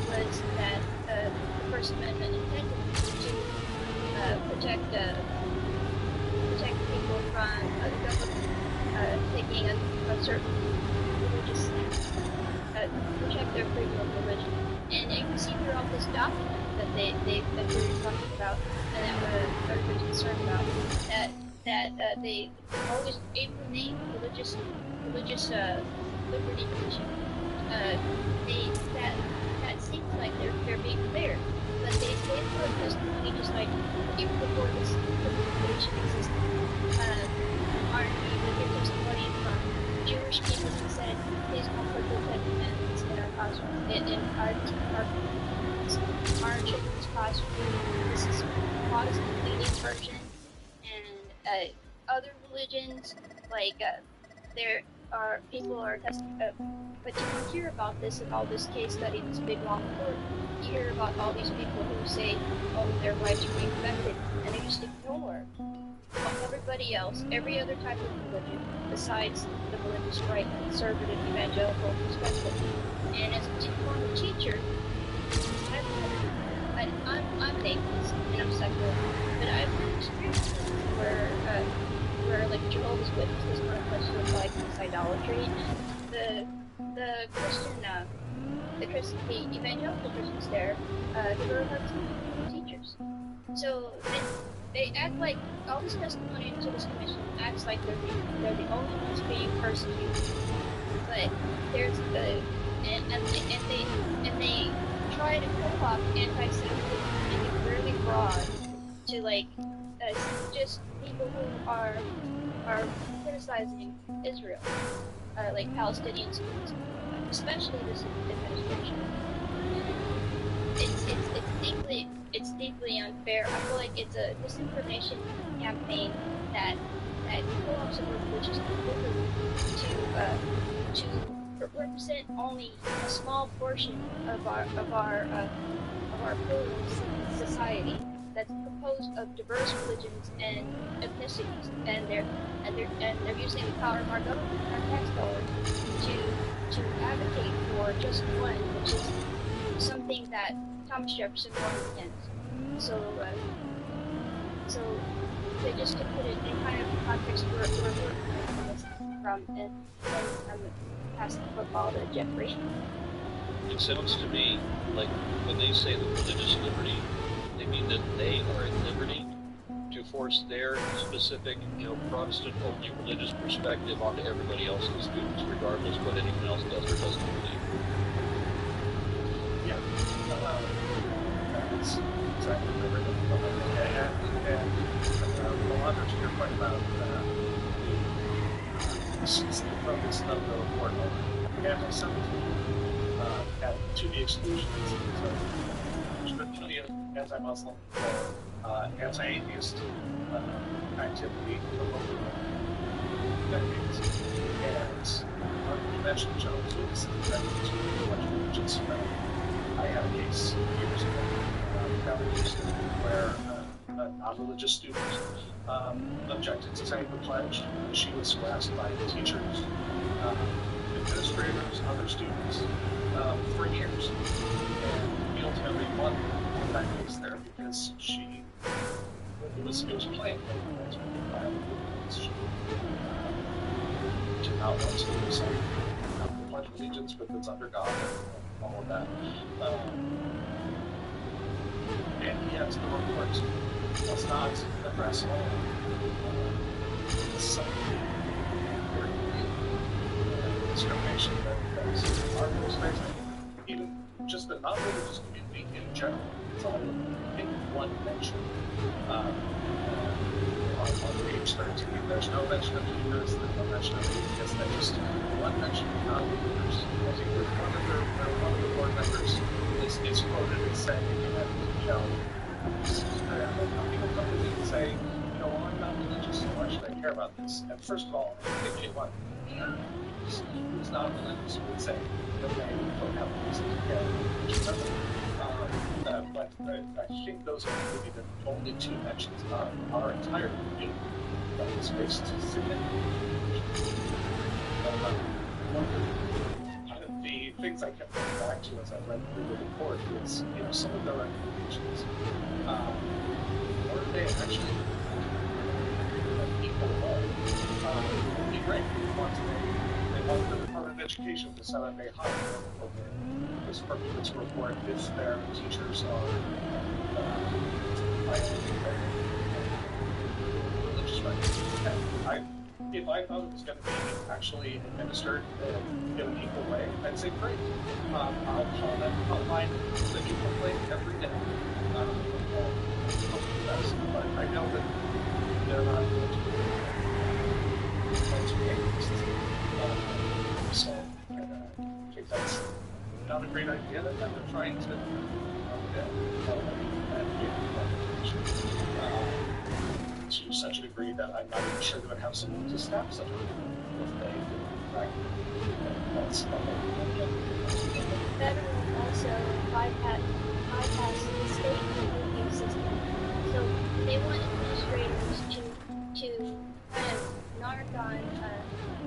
was that the First Amendment intended to protect people from the government taking a certain religious stance, protect their freedom of religion. And you can see throughout this document that we're talking about and that everybody's concerned about, that they always, even the religious liberty commission, that seems like they're being fair, but they put testimony just like even before this commission existed. Aren't you hear testimony from Jewish people who said, please don't put the Ten Commandments in our classroom, in our children's classroom. This is Protestant leading version, and other religions, like there are people are testing, but you don't hear about this in all this case study, this big long report. You hear about all these people who say, oh, their rights are being affected, and they just ignore everybody else, every other type of religion, besides the religious right, conservative, evangelical perspective. And as a former teacher, I'm an atheist and I'm secular, but I've had experiences where like Jehovah's Witnesses are a place of like this idolatry, and the evangelical Christians there, they were hard teachers. So they act like all this testimony to this commission acts like they're the only ones being persecuted. But there's and they try to co-opt anti-Semitism and make it really broad to like just people who are criticizing Israel, like Palestinian students, especially this administration. It's deeply unfair. I feel like it's a disinformation campaign that co-ops a religious community to represent only a small portion of our plural society that's composed of diverse religions and ethnicities, and they're using the power of our government, our tax dollars, to advocate for just one, which is something that Thomas Jefferson warned against. So they just to put it in kind of context where we're from, and I'm passing the football to Jeffrey. It sounds to me like when they say the religious liberty, they mean that they are at liberty to force their specific, Protestant-only religious perspective onto everybody else's students, regardless what anyone else does or doesn't believe. Yeah, that's exactly what we're doing. And Alondra, to your point about the focus of the report on anti-Semitism, and to the exclusion of anti-Muslim or anti-atheist activity for over decades. And you mentioned Jehovah's Witnesses, that was much religious. I had a case years ago, where a non-religious student objected to saying the pledge. She was harassed by teachers, administrators, other students for years. And we ultimately won that case there because it was plain that she did not want to say the Pledge of Allegiance with its under God and all of that. And yet the report does not address all some discrimination that our rules face. Even just the non-religious community in general. It's only one mention on page 13. There's no mention of believers, there's no mention of atheists, there's just one mention of non-believers. I think that one of the board members is quoted as saying, people come to me and say, well, I'm not religious, so why should I care about this? And first of all, anyone who's not religious would say that they don't have a reason to care. But I think those are maybe the only two mentions of our entire community that is faced significant. One of the things I kept coming back to as I read through the report is, some of the recommendations, were they actually equal role? Would be great. They want the Department of Education to set up a hotline for this purpose report if their teachers are religious rights. If I thought it was going to be actually administered in an equal way, I'd say great. I'll call that hotline the new complaint every day. But I know that they're not going to be so I think that's not a great idea that they're trying to to such a degree that I'm not even sure they would have someone to staff such a degree if they did. That's Federal also bypass the state review system. So they want administrators to kind of narc on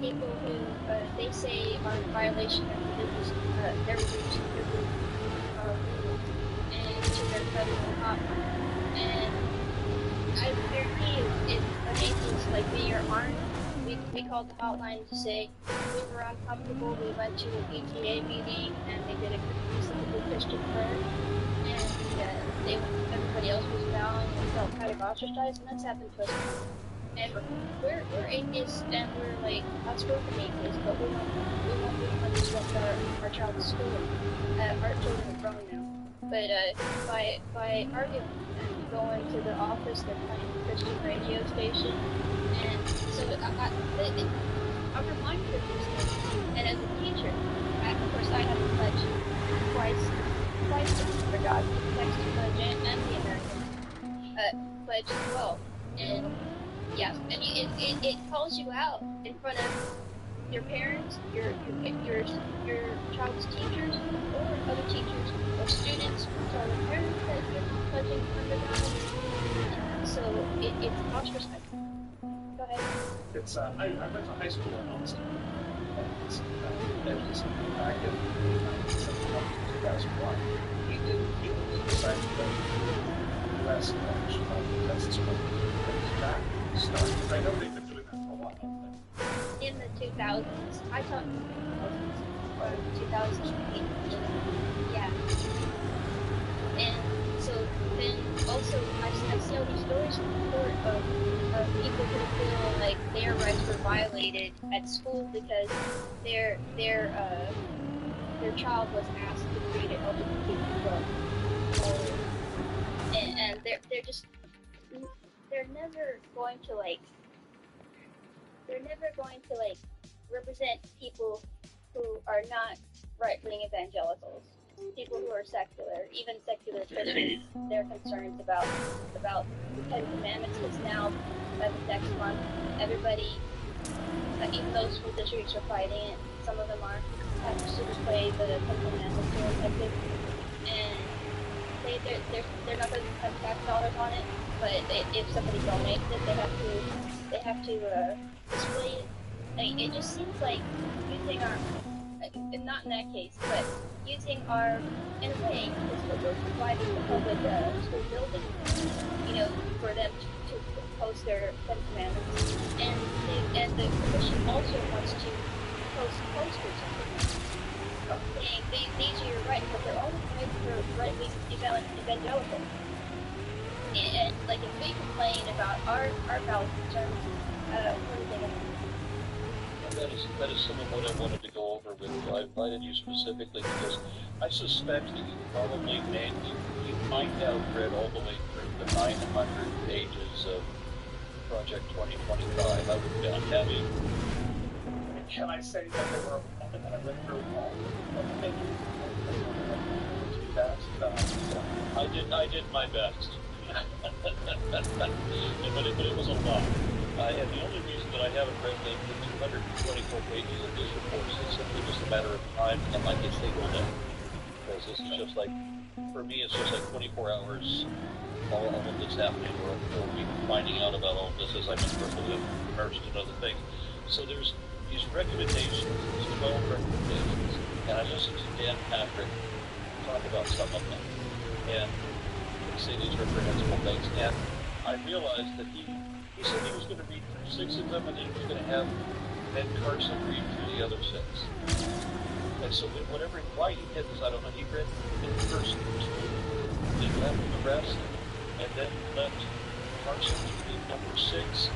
people who they say are in violation of their religious and to their federal hotline. And I guarantee if an atheist like me or Arn, we called the hotline to say we were uncomfortable, we went to a PTA meeting and they did a specifically Christian prayer, and everybody else was down and felt kind of ostracized, and that's happened to us. And we're atheists, and we're like outspoken atheists, but we won't disrupt our child's schooling. Our children are grown now, but by arguing with them, going to the office, they're playing the Christian radio station, and so I'm reminded of these things. And as a teacher, of course, I have to pledge twice for God, the Texas pledge and the American pledge as well. And yes, and it calls you out in front of your parents, your child's teachers, or other teachers or students who tell their parents that you're pledging under God. So it's ostracized. Go ahead. It's I went to high school in Austin, and it was back in 2001. He decided to go to the U.S. Texas back start. Because I know they've been doing that for a while. In the 2000s, I taught in the 2008. Yeah. And so then also I see all these stories in court of people who feel like their rights were violated at school because their child was asked to create an LGBT club, and they're never going to represent people who are not right-wing evangelicals, people who are secular, even secular Christians. Their concerns about the Ten Commandments, because now, as of next month, everybody, even those school districts are fighting it. Some of them are have to display the Ten Commandments here in Texas, and they're not going to spend tax dollars on it. But if somebody donates it, they have to display it. It just seems like using our, not in that case, but using our, in a way, because we're providing the public school building, for them to post their Ten Commandments, and the commission also wants to post posters saying these are your rights, but they're only rights for right-wing evangelicals. And like if we complain about our valid concerns, what are they going to do? That is some of what I wanted to go over with you. I invited you specifically because I suspect that you probably you might have read all the way through the 900 pages of Project 2025. I would bet. Have you? Can I say that they were that I read through all of them? I did my best. but it was a lot. And the only reason that I haven't read the 224 pages of this report is simply just a matter of time and like a single day. Because this is just like, for me, it's just like 24 hours, all of this happening, or me finding out about all of this as I've been immersed in other things. So there's these recommendations, these 12 recommendations, and I listened to Dan Patrick talk about some of them, and say these reprehensible things, and I realized that he said he was going to read through 6 of them, and then he was going to have Ben Carson read through the other 6. And so why he did this, I don't know. He read the first 2, then left the rest, and then left Carson to read number 6.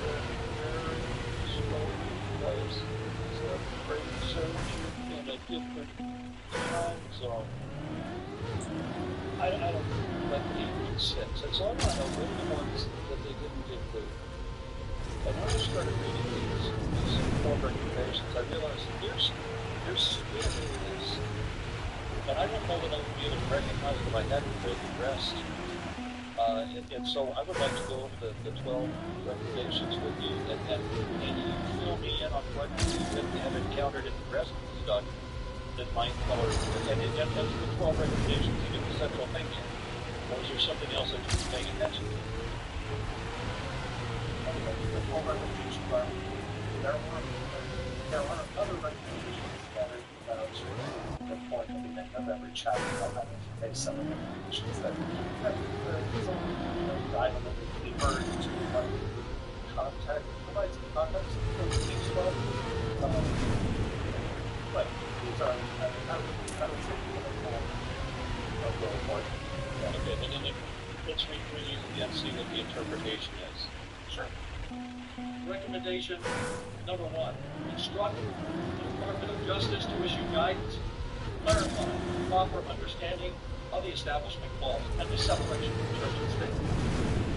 Very slowly was a brain surgery in a different time zone. I don't know what the even sense. And so I want to know what are the ones that they didn't include. And when I started reading these 12 recommendations, I realized that there's spin in this. And I don't know that I would be able to recognize if I hadn't read the rest. And so I would like to go over the 12 recommendations with you and you fill me in on what you have encountered in the rest of this document that might color, and that's the 12 recommendations to get the central thing in. Or is there something else that you're paying attention to? The 12 recommendations are, there are other recommendations that are sort of important at the end of every chapter. Maybe some of the recommendations that dive a little bit deeper into context, provide some context for each 12. But these are, I would say, a little more. Okay, and then let's read through these again, see what the interpretation is. Sure. Recommendation number 1, instruct the Department of Justice to issue guidance, clarify the proper understanding of the Establishment Clause and the separation of church and state.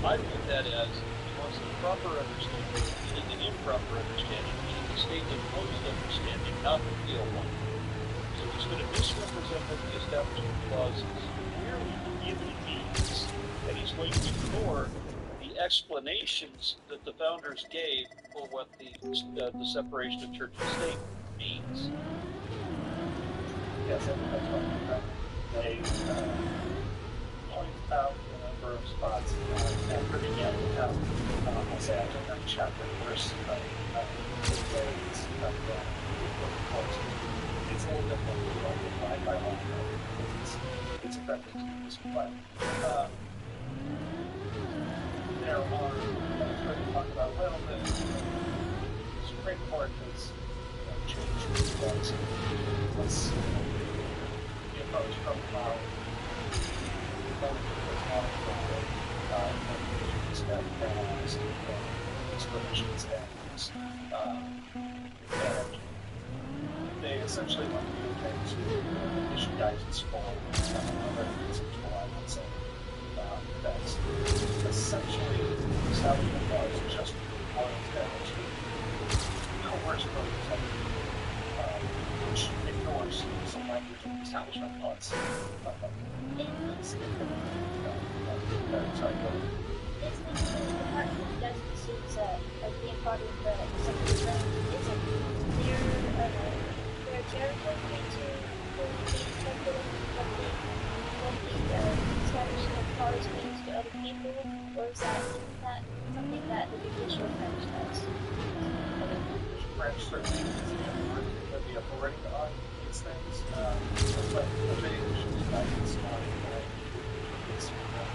I read that as he wants the proper understanding and the improper understanding, meaning the state-imposed understanding, not the real one. So he's going to misrepresent what the Establishment Clause really means, and he's going to ignore the explanations that the founders gave for what the separation of church and state means. Yes, that's right. They point out a number of spots after the end of, I'll say after that chapter, verse it's a little different by law. It's effective to use, but there are starting to talk about, well, the Supreme Court has changed the laws. Let's the approach from our provisions and they essentially want to issue guidance for other reasonable, I would say. That's essentially establishment laws just boils down to coercive protection, which ignores some language of establishment laws. Sorry, go ahead. It's the Department of Justice is being part of the Secretary. Isn't their territory to be interpreted what the establishment clause means to other people, or is that something that the judicial branch does? I think the judicial branch certainly has the authority on these things, but the big issue is guidance on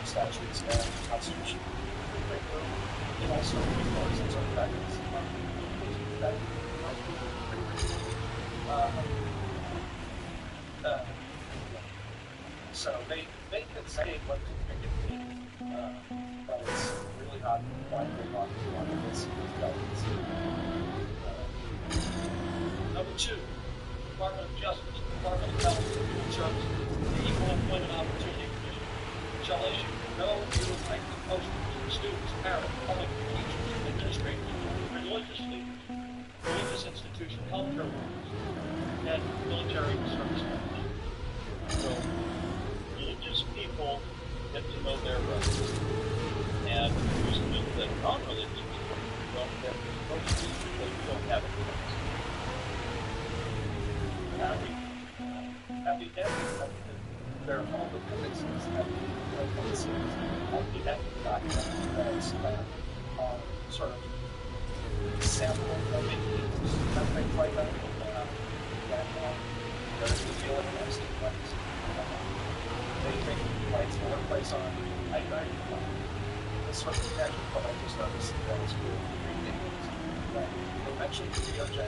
statutes and constitution. It also ignores its own guidance that so they can say what they think it means, but it's really not widely on this guidance. Number 2, Department of Justice, Department of Health and Human Services, the Equal Employment Opportunity Commission shall issue no elected posters to students, parents, public teachers, administrators, religious leaders, religious institution, healthcare workers, and military service members. So, religious people get to know their rights, and those people that are non-religious people don't get posters because we don't have any rights. At the end, there are all the policies at the end document that are sort of sample of things and things like that. There's the feeling of state rights. They think rights will place on this sort of statute, but I just noticed that it's really that they mentioned the DOJ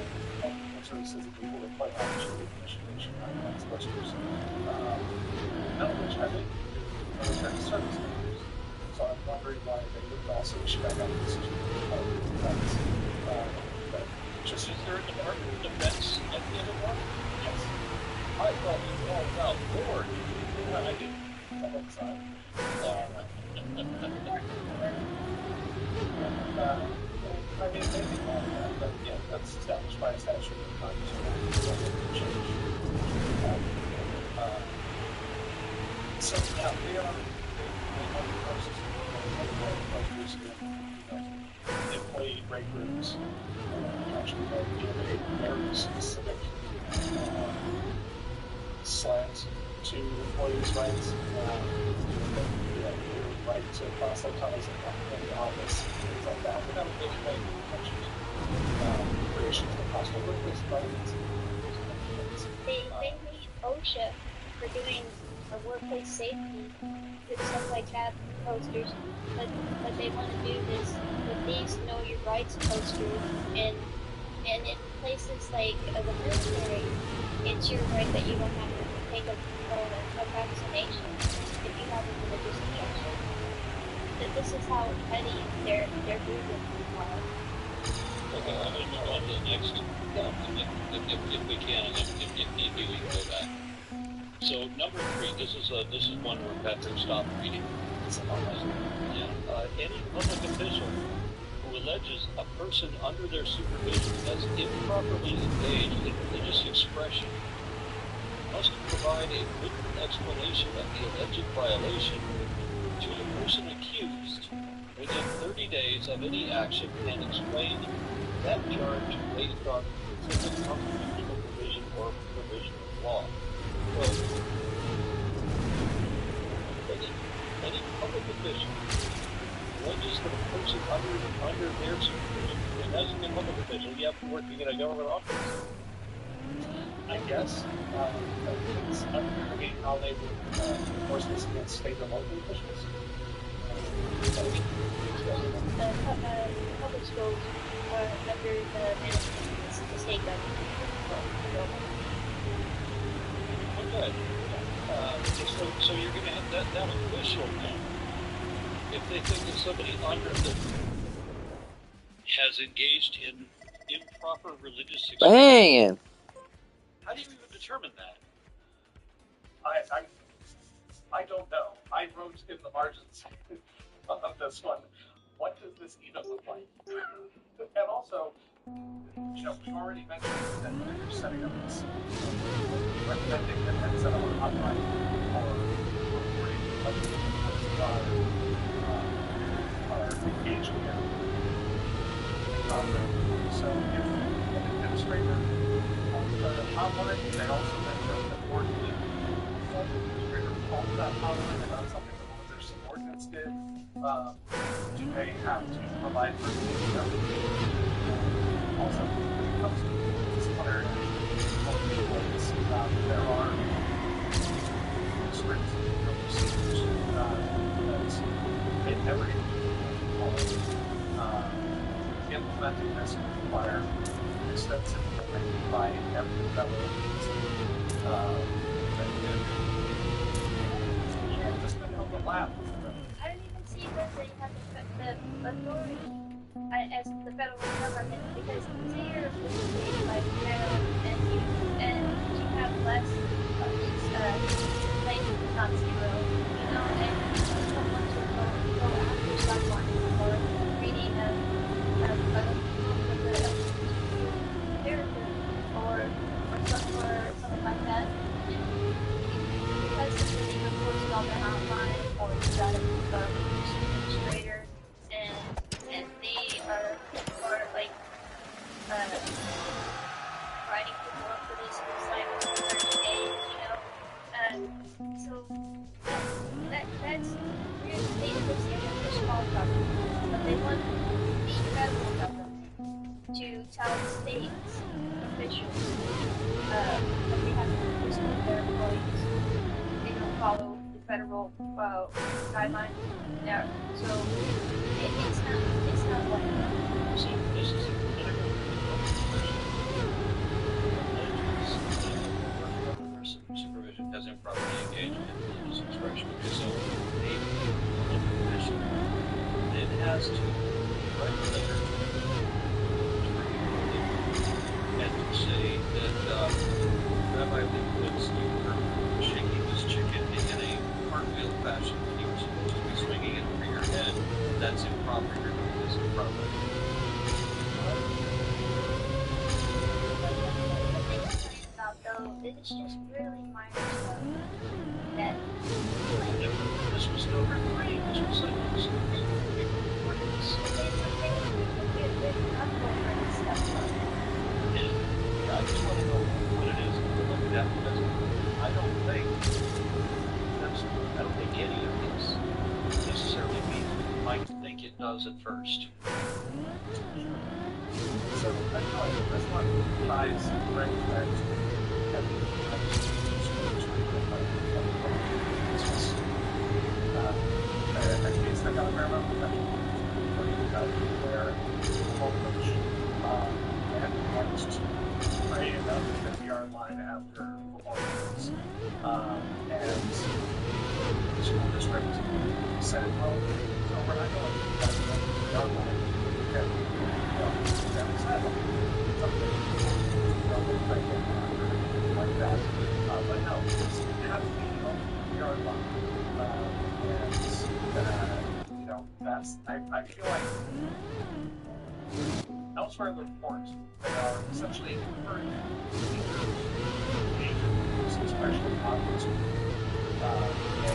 and services of people that play opportunity commission on posters. None of which I think military service members. So I'm wondering why they would also issue that kind of decision. Just is there a Department of Defense at the end of one? Yes. I thought you were all about board. I didn't. That's I mean, maybe not that, but yeah, that's established by a statute of Congress. So yeah, they are the process of employee break rooms. Actually, they are very specific slants to employees' rights. Right to proselytize in the office, things like that. We haven't really paid attention to creations of hostile workplace environments. They need OSHA for doing workplace safety with stuff like that, posters, but they want to do this with these know your rights posters, and in places like the military, it's your right that you don't have to take a vaccination if you have a religious objection. This is how petty their movement are. Okay, I'm going to move on to the next. If we can, and if need be, we can go back. So number 3, this is one where Patrick stopped reading. Any public official who alleges a person under their supervision has improperly engaged in religious expression must provide a written explanation of the alleged violation to the person accused within 30 days of any action and explain that charge based on specific constitutional provision or provision of law. So, any public official alleges that a person under their supervision, and as a public official, you have to work in a government office. I guess it's unclear to me how they would enforce this against state or local officials. Public schools are under the management of the state government. Okay. So you're going to have that official now. If they think that somebody under them has engaged in improper religious expression, Bang! how do you even determine that? I don't know. I wrote in the margins of this one, what does this even look like? And also, we've already mentioned that you're setting up this, recommending that and set up a hotline for reporting what are engaged in program. So if an administrator on the hotline, they also mentioned that board meeting, the administrator called that hotline about something that one of their subordinates did, do they have to provide for also, when it comes to disciplinary employees, there are strict procedures that in every employee implementing this would require extensive training by every level of just been on the lab. I don't even see that they have the authority as the federal government, because say you're a state like Maryland and you have less places not zero, and someone to go after someone for reading a character or something like that. Because the name of course is on the hotline or you've got a administrator and they are like writing people up for this assignment for 30 days, so that's really they're small government, but they want the federal government to tell the states officials that they have to discipline their employees. They don't follow the federal guidelines there, so it's not like that. So this is a political supervision has improperly engaged in religious expression. Okay, so a political official then has to write a letter and to say that Rabbi Leibowitz, you were shaking this chicken in a cartwheel fashion when you were supposed to be swinging it over your head. That's improper. You're doing this improperly. It's just really minor stuff that This was number 3. This was like this. I just want to know what it is we're looking at, because I don't think any of this necessarily means what you might think it does at first. So I feel like this one tries to bring back a case that got a fair amount of attention where a whole coach and managed to pray about the 50-yard line after football games. And the school district said, well, so we're not going to that 50-yard line. okay, that was something like that. But no, it's have to be yard line. That's I feel like elsewhere in the report, they are essentially encouraging especially confidence. And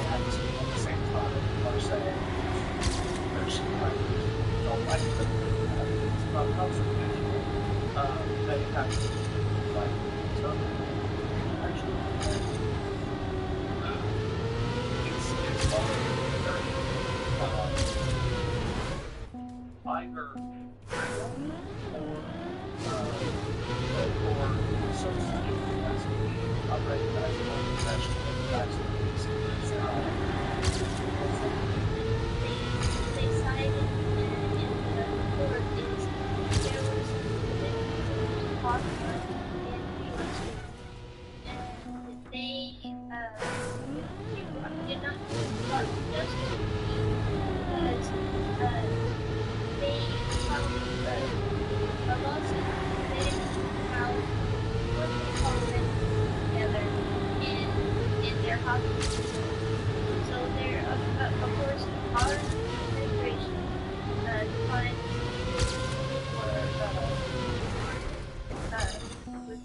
at the same time, are saying there's some factors that don't like it. It's about consultation. They have to like so actually it's all very either trivial or associated as being unrecognizable professional accidents. They cited in the report is there was a popular in New York State, and they did not start justice because they filed a lawsuit. They didn't how what they call them together in their hospital. So there, of course, our administration defines with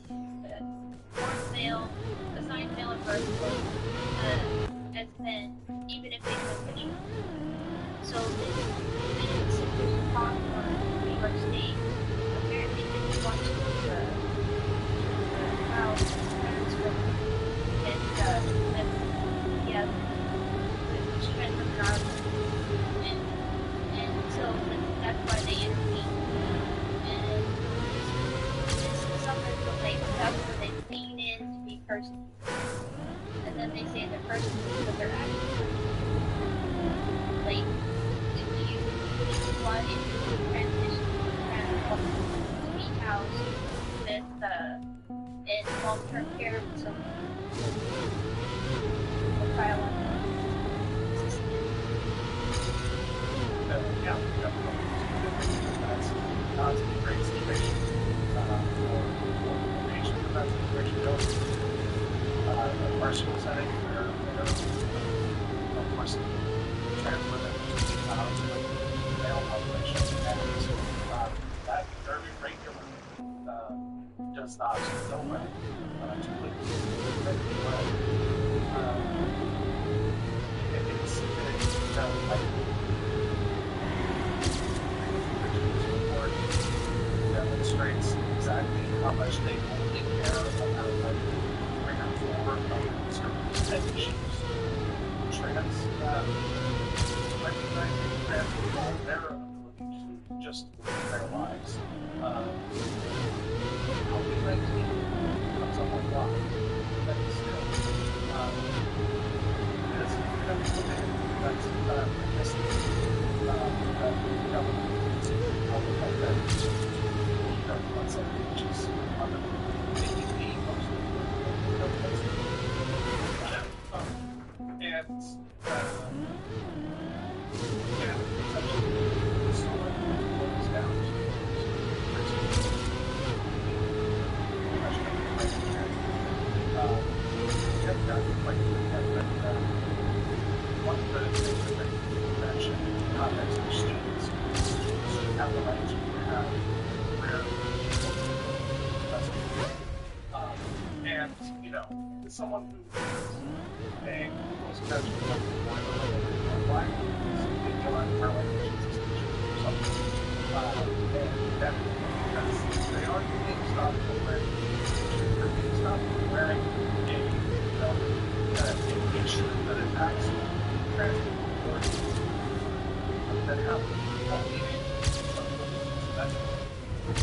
foreign mail, assigned mail or birth as men, even if they have fish. So this simply talk on New York State apparently didn't want to file parents with yeah, which kind of out and so that's why they intervened. And this summer that's where they lean in to be persecuted. And then they say they're persecuted, but they're actually like if you transition to be housed with in long-term care facility or biological assistance. Yeah, that's not a great situation for the patient, but that's a situation goes. A personal setting where of course, transfer them to the male population, and that very regularly does not go well. To put it very well, it's report demonstrates exactly how much they only care about bring up forward certain issues. Trans recognizing trans people, their ability to just live their lives. COVID-19 comes up with God, but still, as that's which is maybe most and essentially someone goes down to one of the things that they mentioned in the context of students have the right to have rare and someone who is a post-graduate why maybe on relations or something and that because they are being stopped from wearing a shirt that attacks trans people that have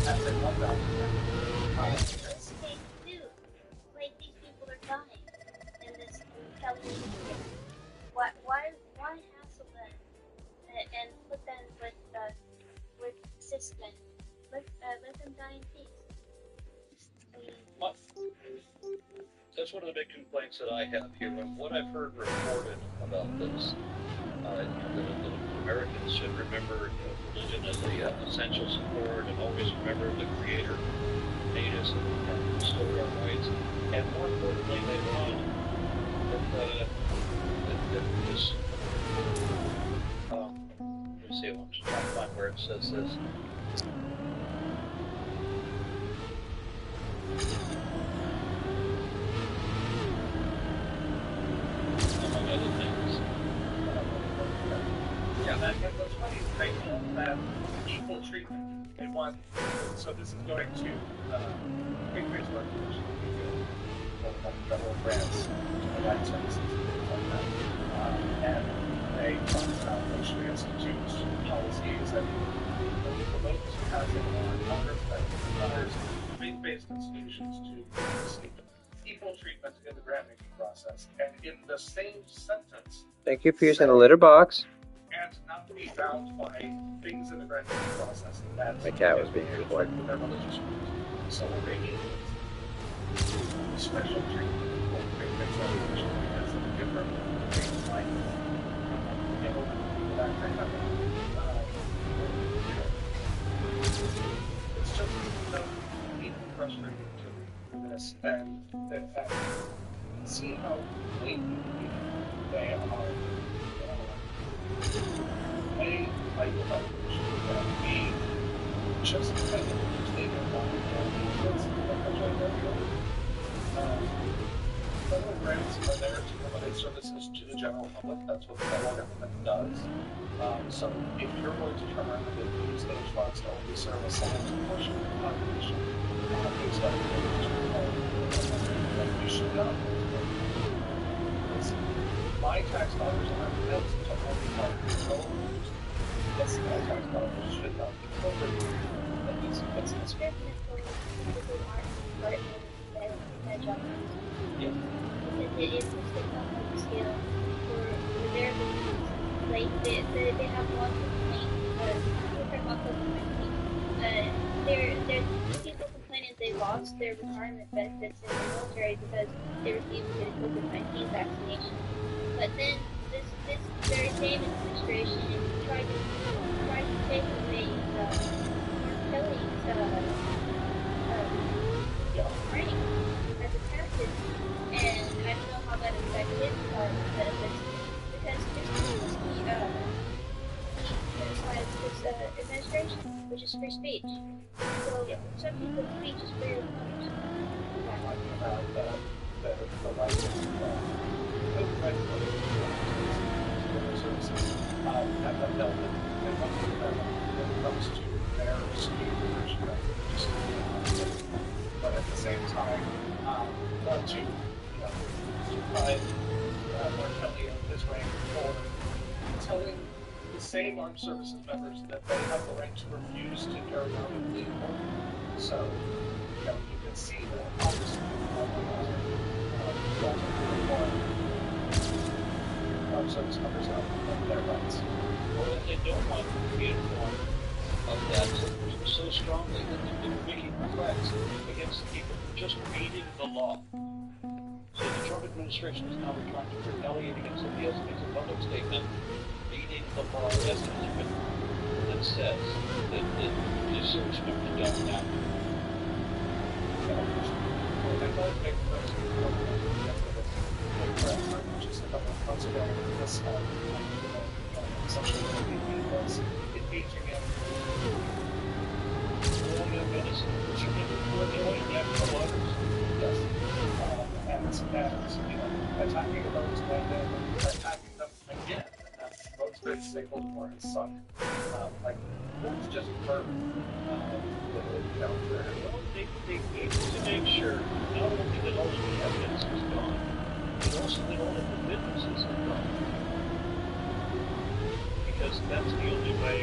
that's it, one value. They do. Like these people are dying in this California care. Why hassle them and put them with cis men? Let them die in peace. That's one of the big complaints that I have here. And what I've heard reported about this, that Americans should remember religion as a essential support and always remember the Creator made us and restored our rights. And more importantly, later on, that this, let me see, I'm just trying to find where it says this. Among other things. Yeah, that's funny you say that equal treatment in one. So this is going to increase work federal grants to provide services and things like that. And they talk about they should institute policies and promote housing on Congress and others, faith-based institutions to receive equal treatment in the grant making process. And in the same sentence, Thank you for using the litter box. and not to be bound by things in the grant making process that My cat was being recorded. conflict with their religious beliefs. So what they need is special treatment for faith-based education because of different things like that kind of it's just so deeply frustrating to read this and see how blatantly they are a type of evolution that we just kind of understand federal grants are there to provide services to the general public. That's what the federal government does. So if you're going to turn around and use those funds to only serve a select portion of the population, instead of you should not. My tax dollars aren't meant to only help control. That's my tax dollars should not be appropriated. It's discriminatory because they aren't partners that job. Yeah. It puts them up on the scale for their beliefs. Like they have lots of complaints, different about COVID-19. There's people complaining they lost their retirement benefits in the military because they refused to get a COVID-19 vaccination. But then this very same administration tried to take away Mark Kelly's rank as a captain, and I don't know how that affected his benefits because just he criticized this administration, which is free speech. So some people's speech is free of others. Services have been dealt with and what when it comes to their speech, but at the same time, want to provide more Kelly and his rank for telling the same armed services members that they have the right to refuse to carry out a legal work. So, you can see that obviously armed service members have their rights. Well, they don't want to be informed of that so strongly that they're making threats against the people just reading the law. So the Trump administration is now trying to retaliate against somebody else makes a public statement reading the law as it is written that says that the service members don't have just a couple of months ago, this social media was engaging in and attacking those and then attacking them again. And that's most big stakeholder for his son. Like that's just for they need to make sure not only that all of the evidence is gone, but also that all of the witnesses are gone. Because that's the only way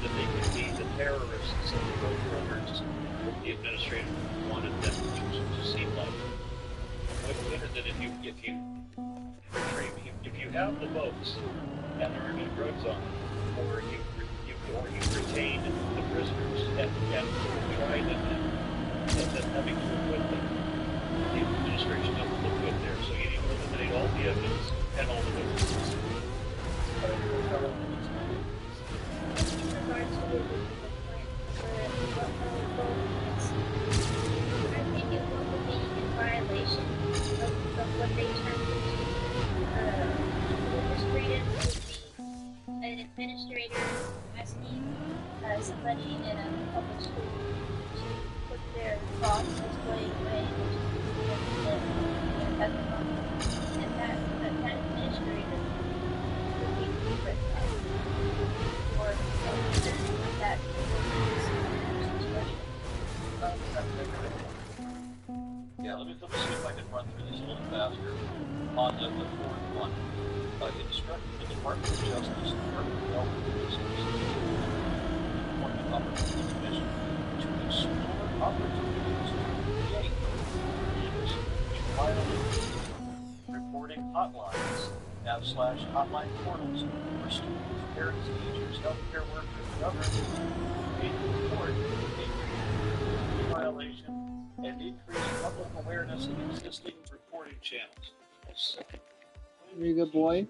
that they can be the terrorists and the road runners that the administration wanted them to seem like. I've figured that if you have the votes and there are no drugs on them, or you retain the prisoners and try them and then having to acquit them, the administration doesn't look good there. So you need to eliminate all the evidence and all the witnesses. In regards to the original plan for both units, I think it will be in violation of what they termed administrative would be an administrator asking somebody in a public school to put their thoughts, display away, and testimony, and that administrator would need to be written up for that discretion. Yeah, let me see if I can run through this a little faster. On the fourth one, instructing the Department of Justice, Department of Health and Human Services, Employment Opportunity Commission to explore opportunities to create programs in violation reporting hotlines, /hotline portals for students, parents, teachers, healthcare workers, and others who may report a violation and increase public awareness of existing reporting channels. Very good boy.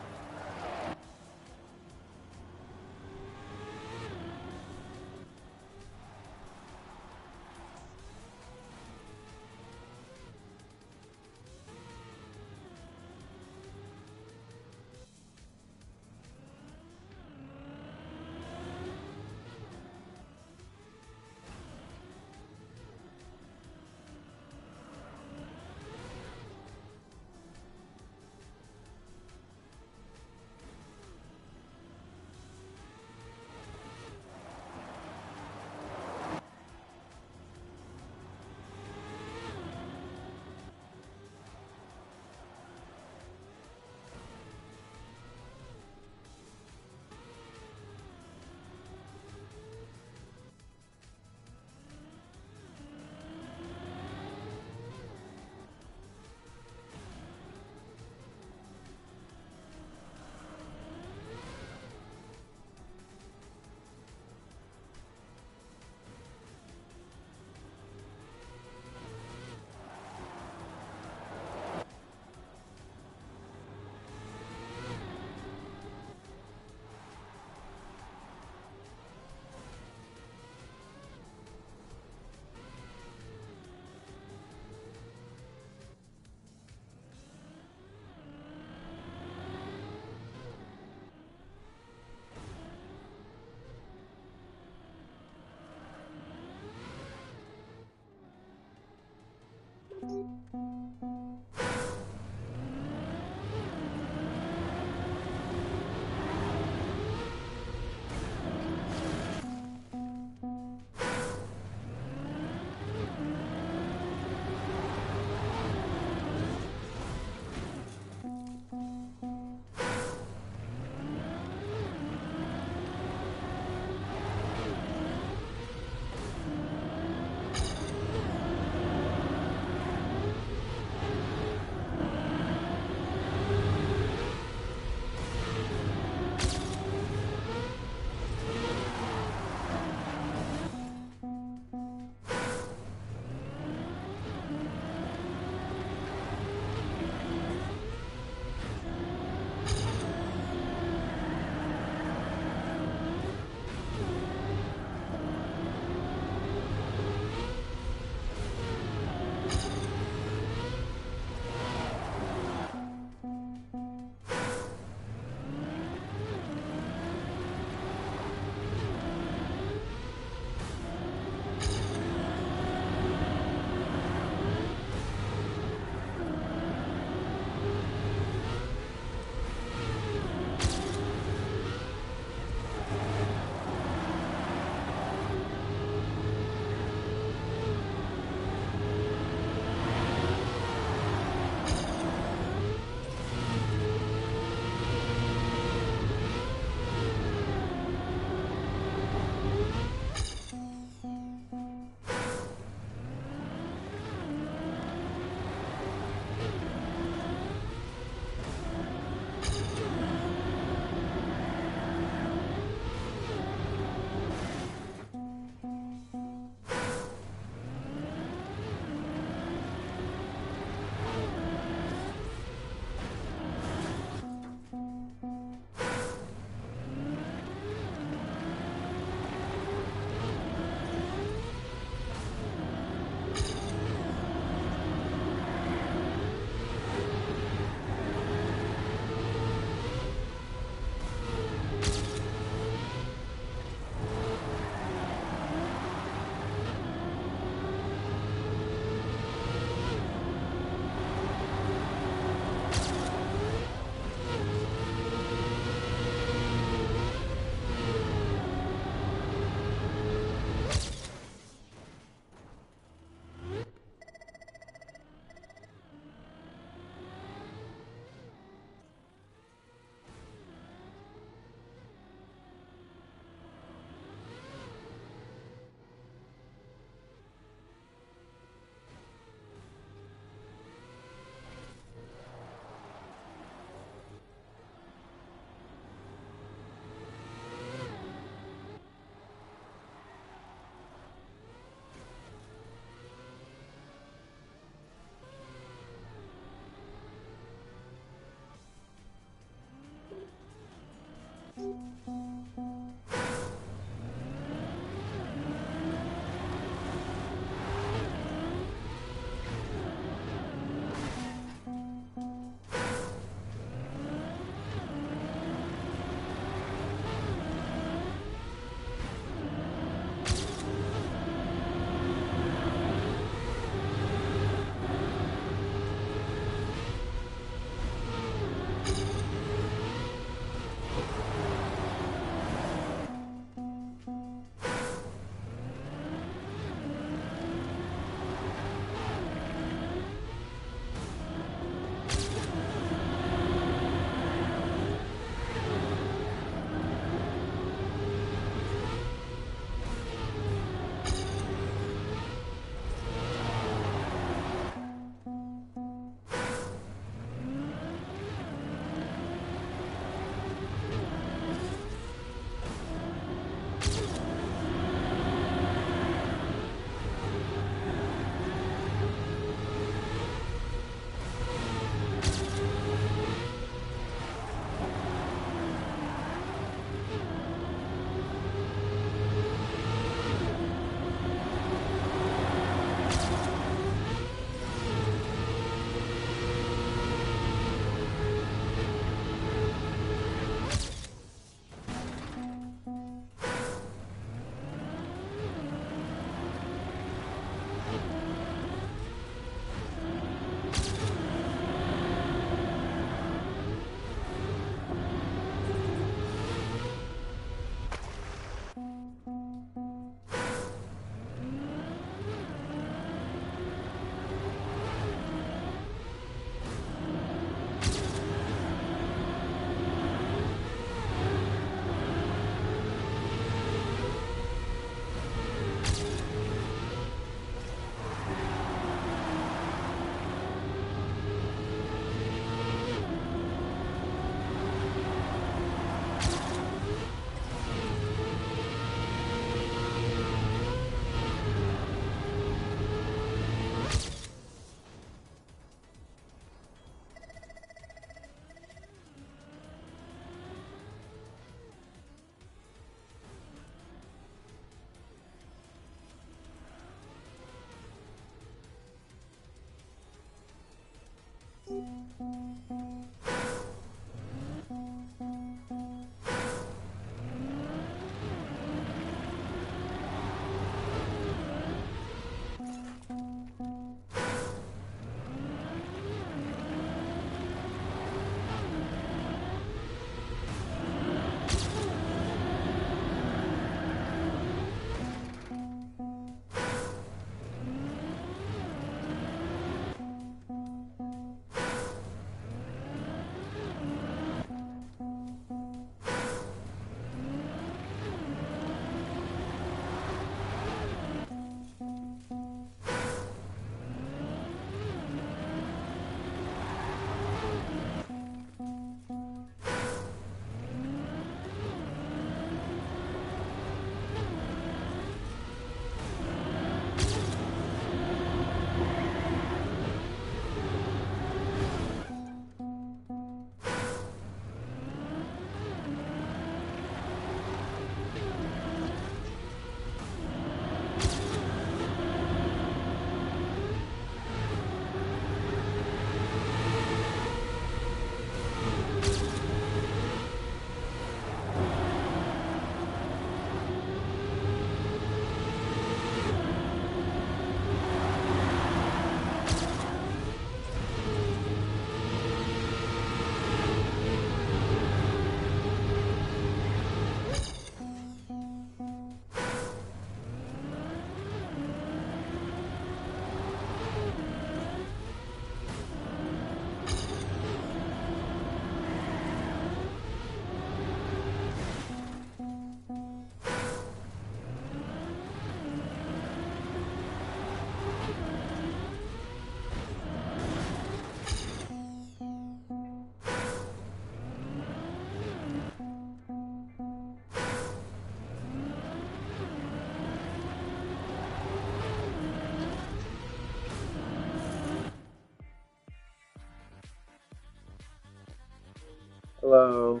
Hello.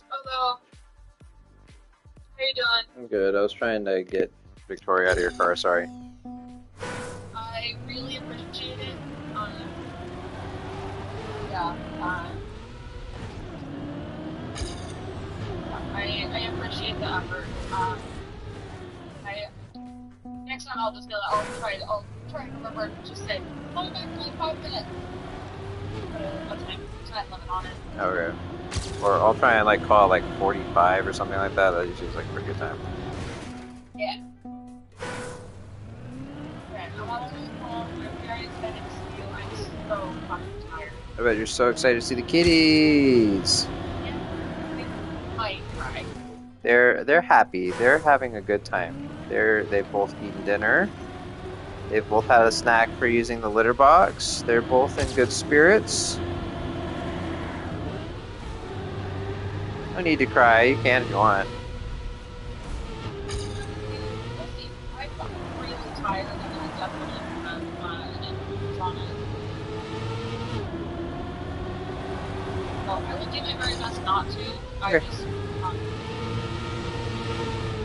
Hello. How you doing? I'm good. I was trying to get Victoria out of your car. Sorry. I really appreciate it. Yeah. I appreciate the effort. I next time I'll try to remember to just say, "I'll be back in like 5 minutes." Put a time limit on it. Okay. Or I'll try and like call like 45 or something like that. That usually is like a pretty good time. Yeah. Okay, I'm on the phone. I'm very excited to see you. I'm so fucking tired. I bet you're so excited to see the kitties. Yeah. I might cry. They're happy. They're having a good time. They've both eaten dinner. They've both had a snack for using the litter box. They're both in good spirits. No need to cry. You can if you want. I'm really tired and I definitely have on it. Well, I will do my very best not to. I Okay. just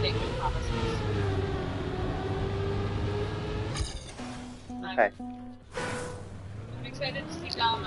make no promises. Okay. I'm excited to see Dom.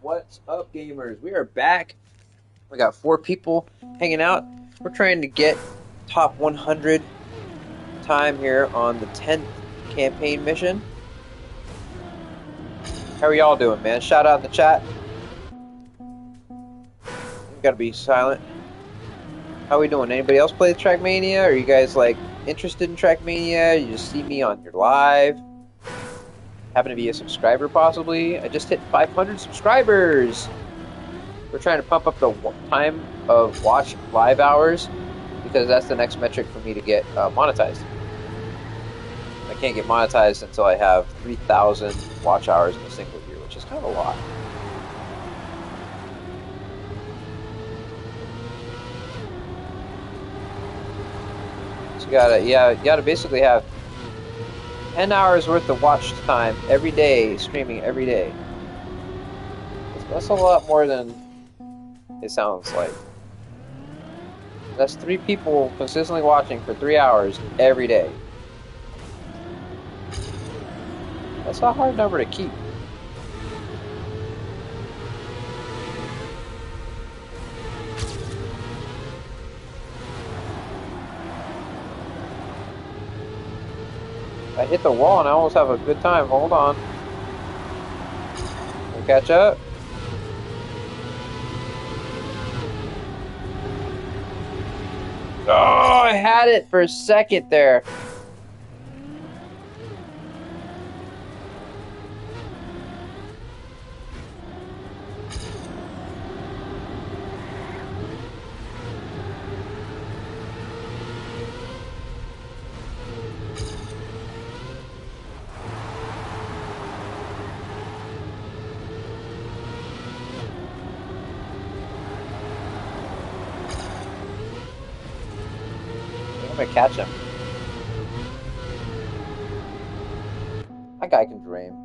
What's up, gamers? We are back. We got 4 people hanging out. We're trying to get top 100 time here on the 10th campaign mission. How are y'all doing, man? Shout out in the chat. You gotta be silent. How are we doing? Anybody else play Trackmania? Are you guys like interested in Trackmania? You just see me on your live? Happen to be a subscriber, possibly? I just hit 500 subscribers. We're trying to pump up the time of watch live hours because that's the next metric for me to get monetized. I can't get monetized until I have 3,000 watch hours in a single year, which is kind of a lot. So you gotta basically have 10 hours worth of watch time every day, streaming every day. That's a lot more than it sounds like. That's 3 people consistently watching for 3 hours every day. That's a hard number to keep. I hit the wall and I almost have a good time. Hold on. We'll catch up. Oh, I had it for a second there. I'm gonna catch him. That guy can dream.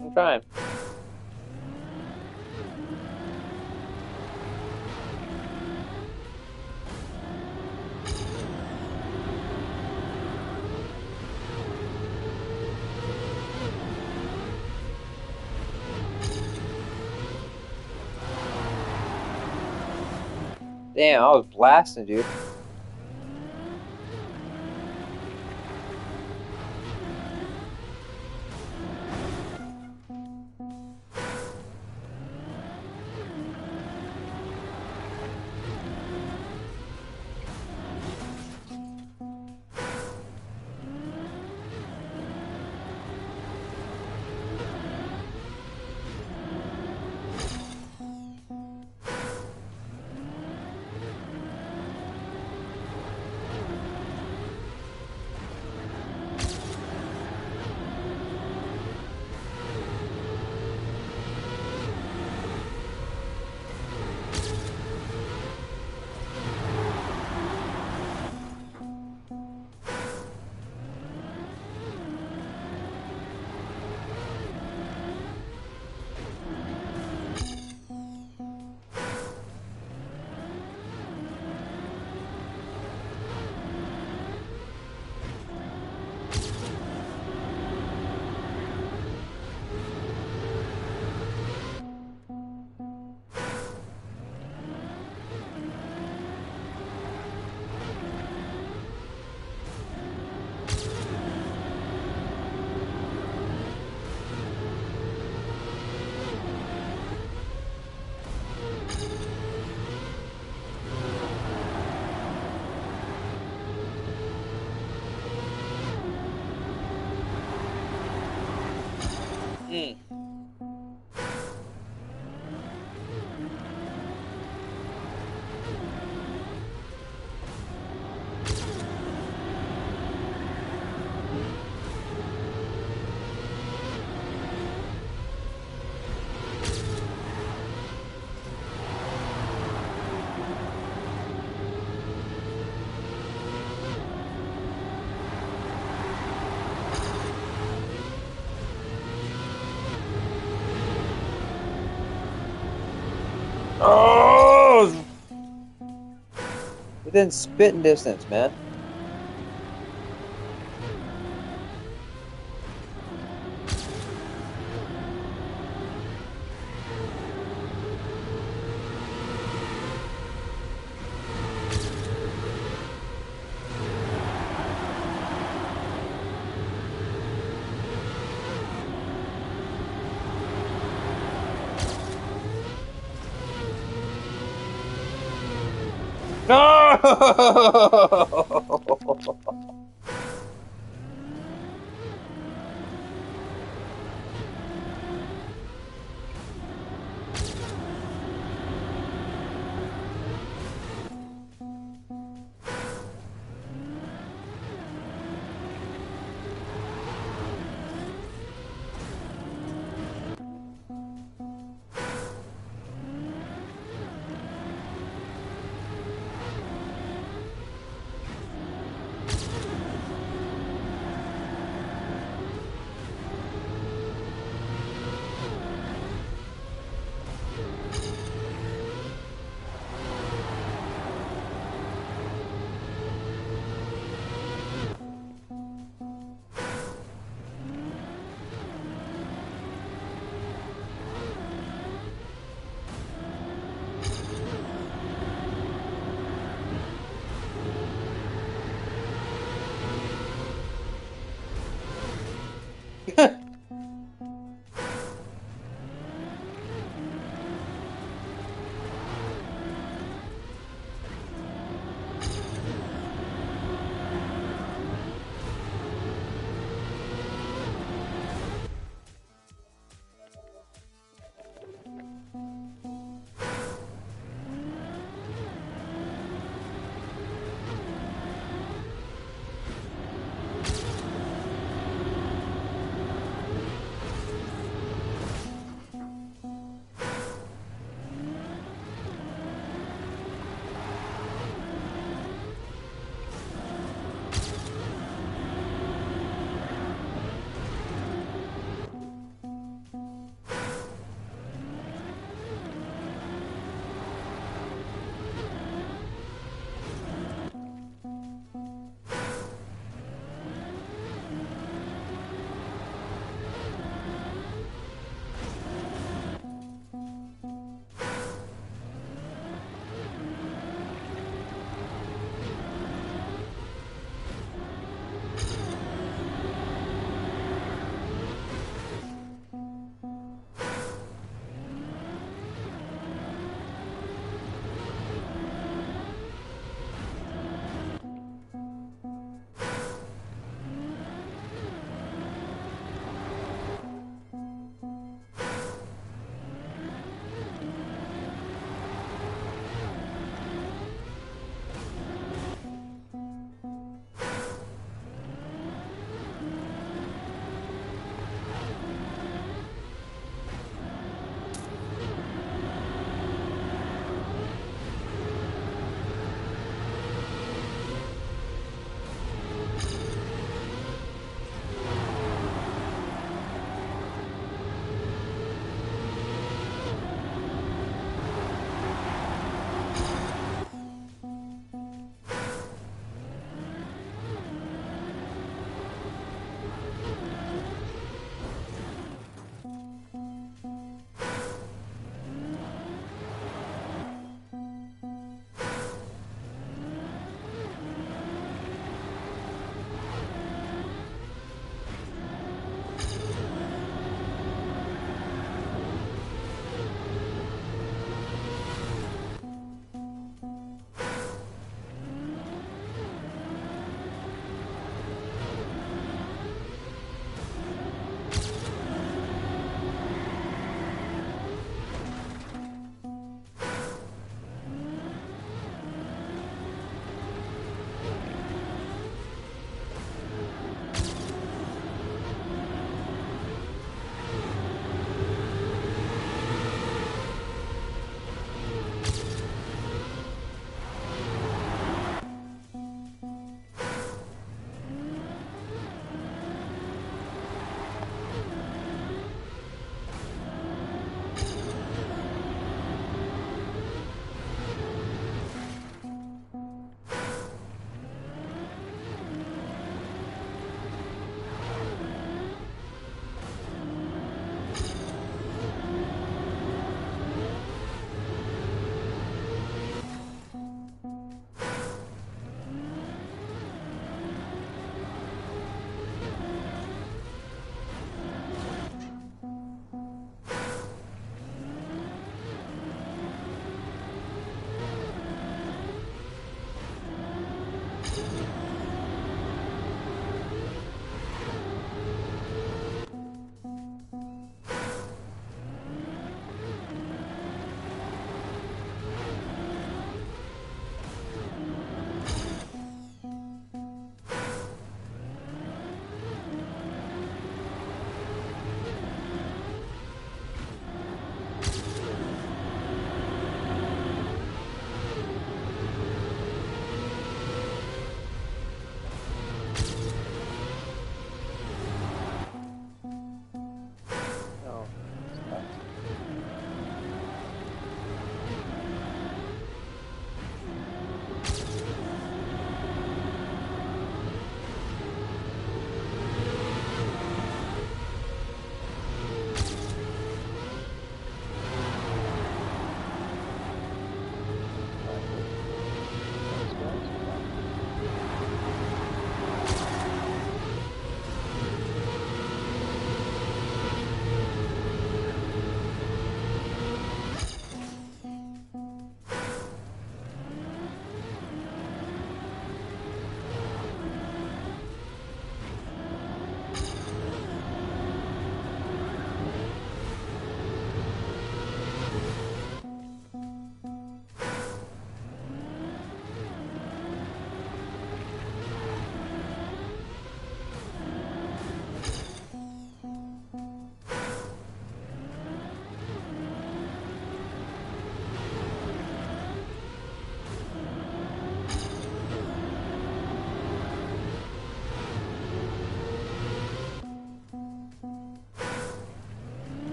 I'm trying. Damn, I was blasting, dude. Oh! Within spitting distance, man. No!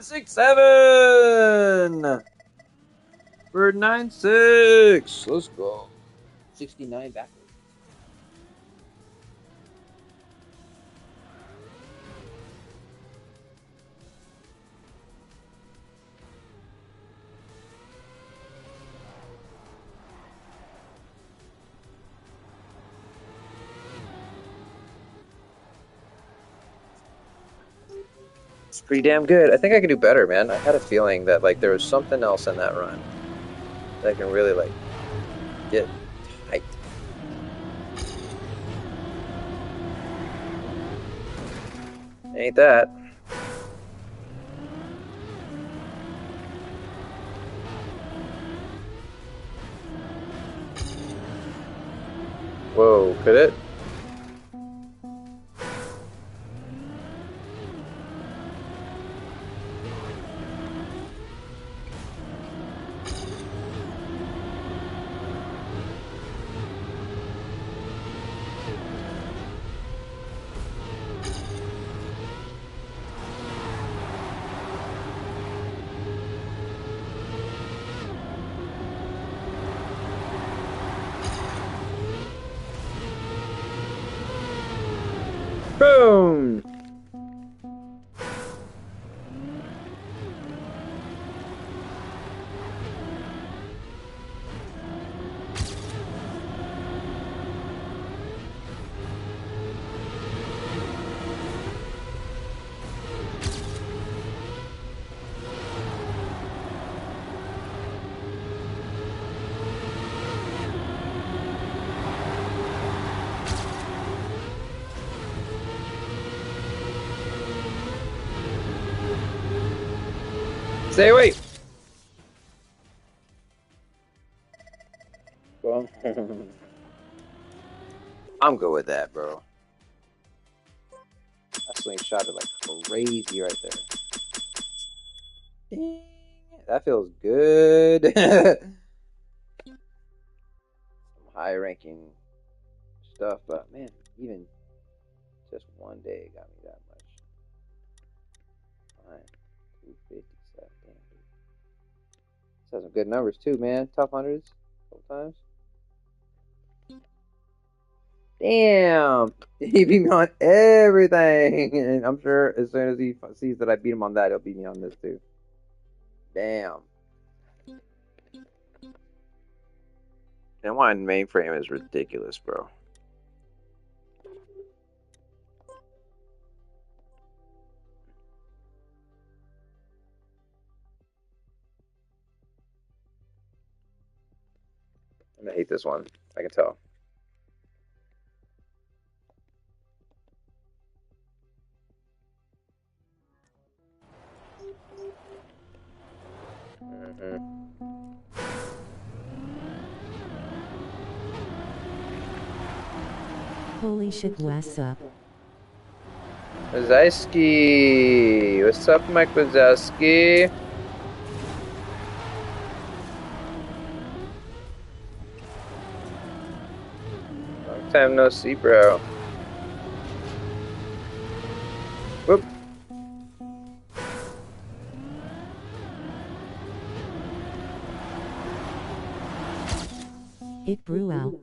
167 for 96. Let's go. 69 backwards. It's pretty damn good. I think I can do better, man. I had a feeling that like there was something else in that run that can really like get tight. Ain't that? Whoa, could it? Boom! Say wait. Well, I'm good with that, bro. That swing shot it like crazy right there. Ding. That feels good. Some high ranking stuff, but man, even just one day got me that much. Fine. 257. Damn, dude. This has some good numbers too, man. Top hundreds. Couple times. Damn! He beat me on everything! And I'm sure as soon as he sees that I beat him on that, he'll beat me on this too. Damn. M1 mainframe is ridiculous, bro. I'm gonna hate this one. I can tell. Holy shit, what's up? Wazowski! What's up, Mike Wazowski? Long time no see, bro. Whoop. It brew out.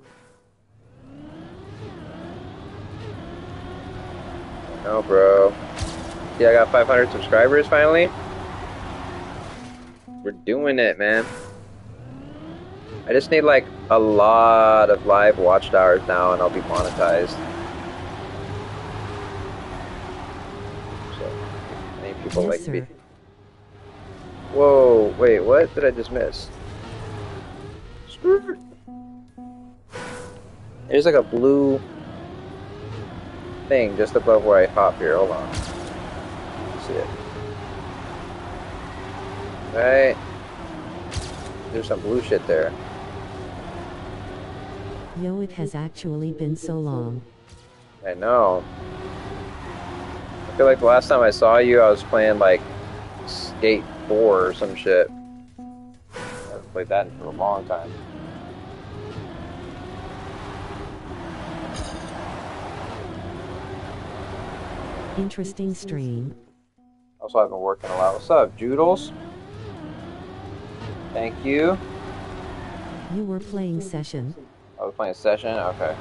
No, bro. See, I got 500 subscribers finally. We're doing it, man. I just need like a lot of live watch hours now, and I'll be monetized. So, I think people Yes, like me. sir. Whoa! Wait, what did I just miss? There's like a blue thing just above where I hop here. Hold on. See it. Right. There's some blue shit there. Yo, it has actually been so long. I know. I feel like the last time I saw you, I was playing like Skate 4 or some shit. I haven't played that for a long time. Interesting stream. Also, I've been working a lot. What's up, Joodles? Thank you. You were playing session. I was playing session. Okay.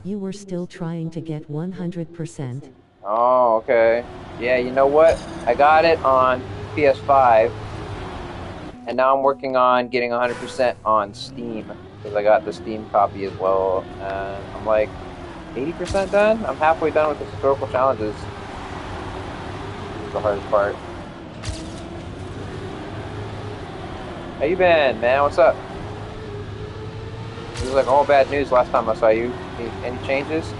You were still trying to get 100%. Oh, okay. Yeah, you know what? I got it on PS5, and now I'm working on getting 100% on Steam because I got the Steam copy as well. And I'm like 80% done. I'm halfway done with the historical challenges. This is the hardest part. How you been, man? What's up? It was like all bad news last time I saw you. Any changes?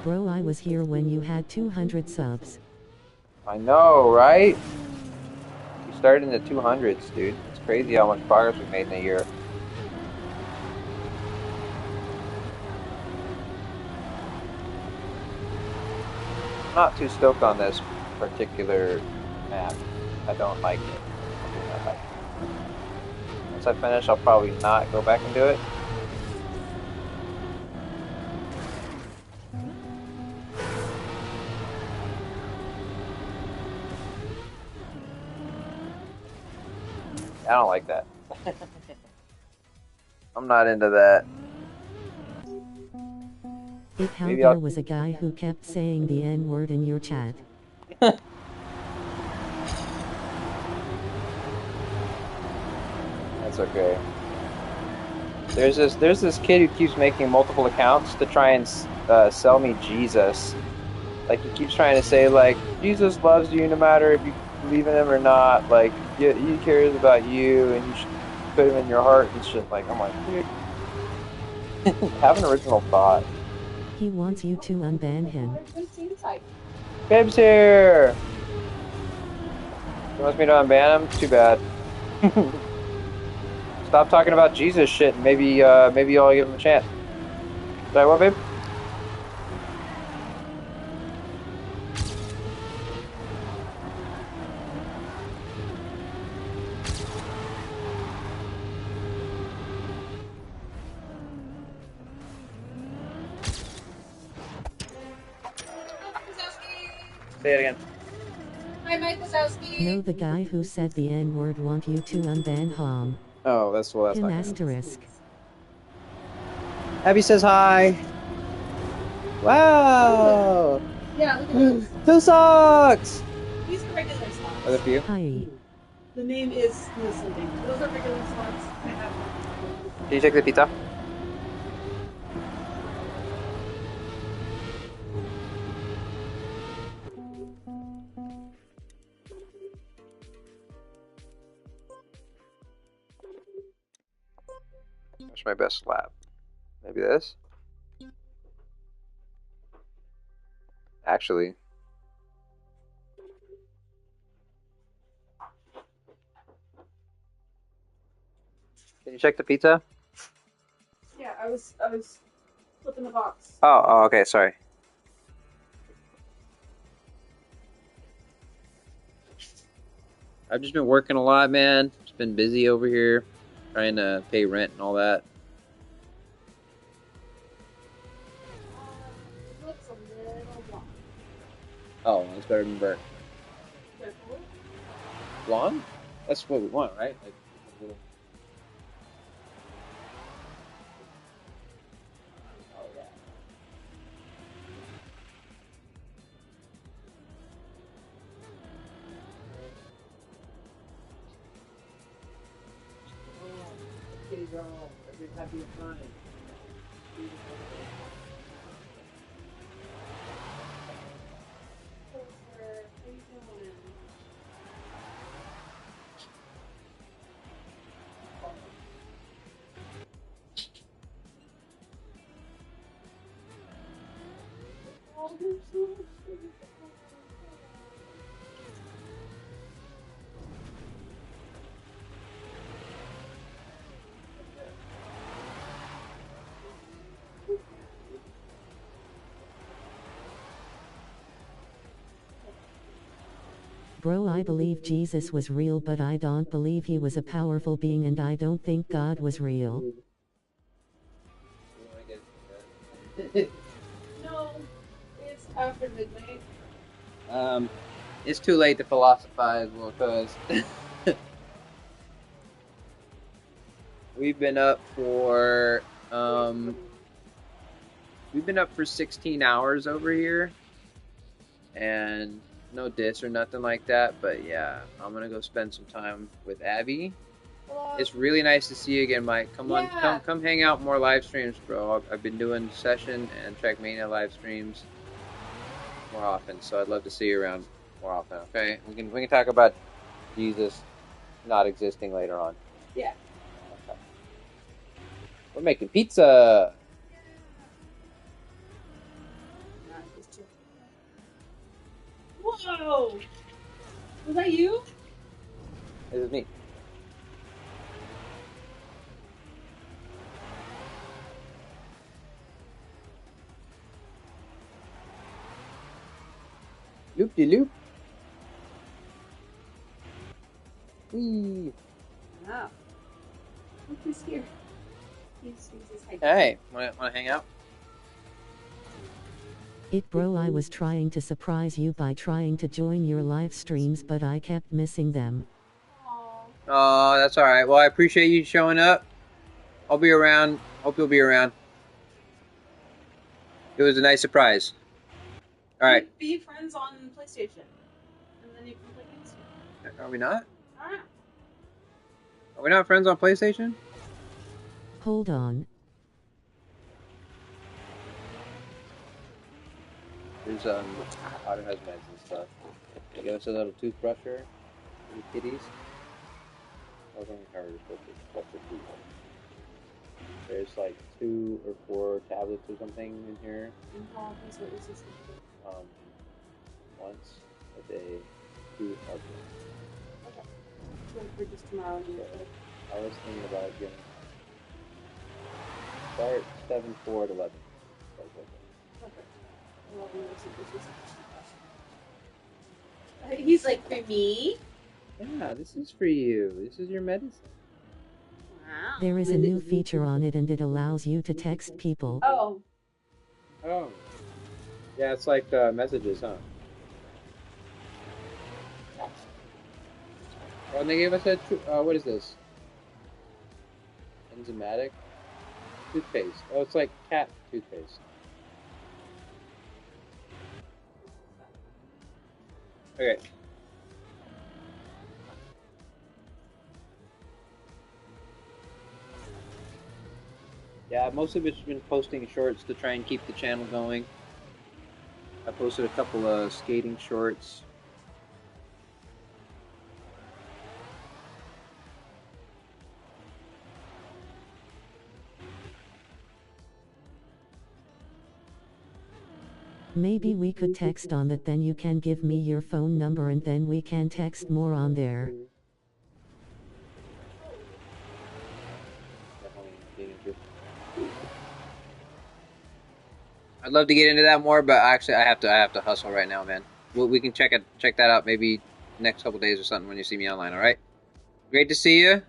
Bro, I was here when you had 200 subs. I know, right? We started in the 200s, dude. It's crazy how much progress we made in a year. I'm not too stoked on this particular map. I don't like it. I do not like it. Once I finish, I'll probably not go back and do it. I don't like that. I'm not into that. How Maybe there I'll... was a guy who kept saying the N-word in your chat. That's okay. There's this kid who keeps making multiple accounts to try and sell me Jesus. Like, he keeps trying to say, like, Jesus loves you no matter if you believe in him or not. Like, he cares about you and you should put him in your heart and shit. Like, I'm like, dude, have an original thought. He wants you to unban him. Bib's here! He wants me to unban him? Too bad. Stop talking about Jesus shit and maybe I'll give him a chance. Sorry, what, babe? Say it again. Hi, Mike Wazowski. No, the guy who said the N-word want you to unban him. Oh, that's Him not good. asterisk. Abby says hi. Wow. Yeah, look at this. 2 socks. These are regular slots. Are there for you? Hi. The name is misleading. Those are regular slots. I have Can you take the pizza? What's my best slab? Maybe this? Actually. Can you check the pizza? Yeah, I was flipping the box. Oh, okay, sorry. I've just been working a lot, man. Just been busy over here, trying to pay rent and all that. It looks a little blonde. Oh, that's better than burnt. Careful. Blonde? That's what we want, right? Like a little... Oh, yeah. Kitty girl, every happy time. Bro, I believe Jesus was real, but I don't believe he was a powerful being, and I don't think God was real. No, it's after midnight. It's too late to philosophize, well, cause we've been up for 16 hours over here, and no diss or nothing like that. But yeah, I'm gonna go spend some time with Abby. Hello. It's really nice to see you again, Mike. Come on, Yeah. come hang out more live streams, bro. I've been doing session and Trackmania live streams more often, so I'd love to see you around more often. Okay, we can talk about Jesus not existing later on. Yeah. Okay. We're making pizza. Whoa! Was that you? This is me. Loop de loop. Wee. Wow. Look who's here. He's his Hey, wanna hang out? It, bro, I was trying to surprise you by trying to join your live streams, but I kept missing them. Oh, that's all right. Well, I appreciate you showing up. I'll be around. Hope you'll be around. It was a nice surprise. All right. Be friends on PlayStation, and then you can play games together. Are we not? I don't know. Are we not friends on PlayStation? Hold on. There's Otter has meds and stuff. They give us a little toothbrusher for the kitties. I was only covered with the food. There's like 2 or 4 tablets or something in here. Once a day, 2 arguments. Okay. So for just tomorrow, you I was thinking about getting start 7, 4 at 11. He's like, for me? Yeah, this is for you. This is your medicine. Wow. There is a new feature on it, and it allows you to text people. Oh. Oh. Yeah, it's like messages, huh? Oh, and they gave us a, what is this? Enzymatic toothpaste. Oh, it's like cat toothpaste. Okay. Yeah, most of it's been posting shorts to try and keep the channel going. I posted a couple of skating shorts. Maybe we could text on that, then you can give me your phone number and then we can text more on there. I'd love to get into that more, but actually I have to hustle right now, man. We can check that out maybe next couple days or something when you see me online, all right? Great to see you.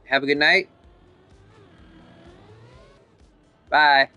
Have a good night. Bye.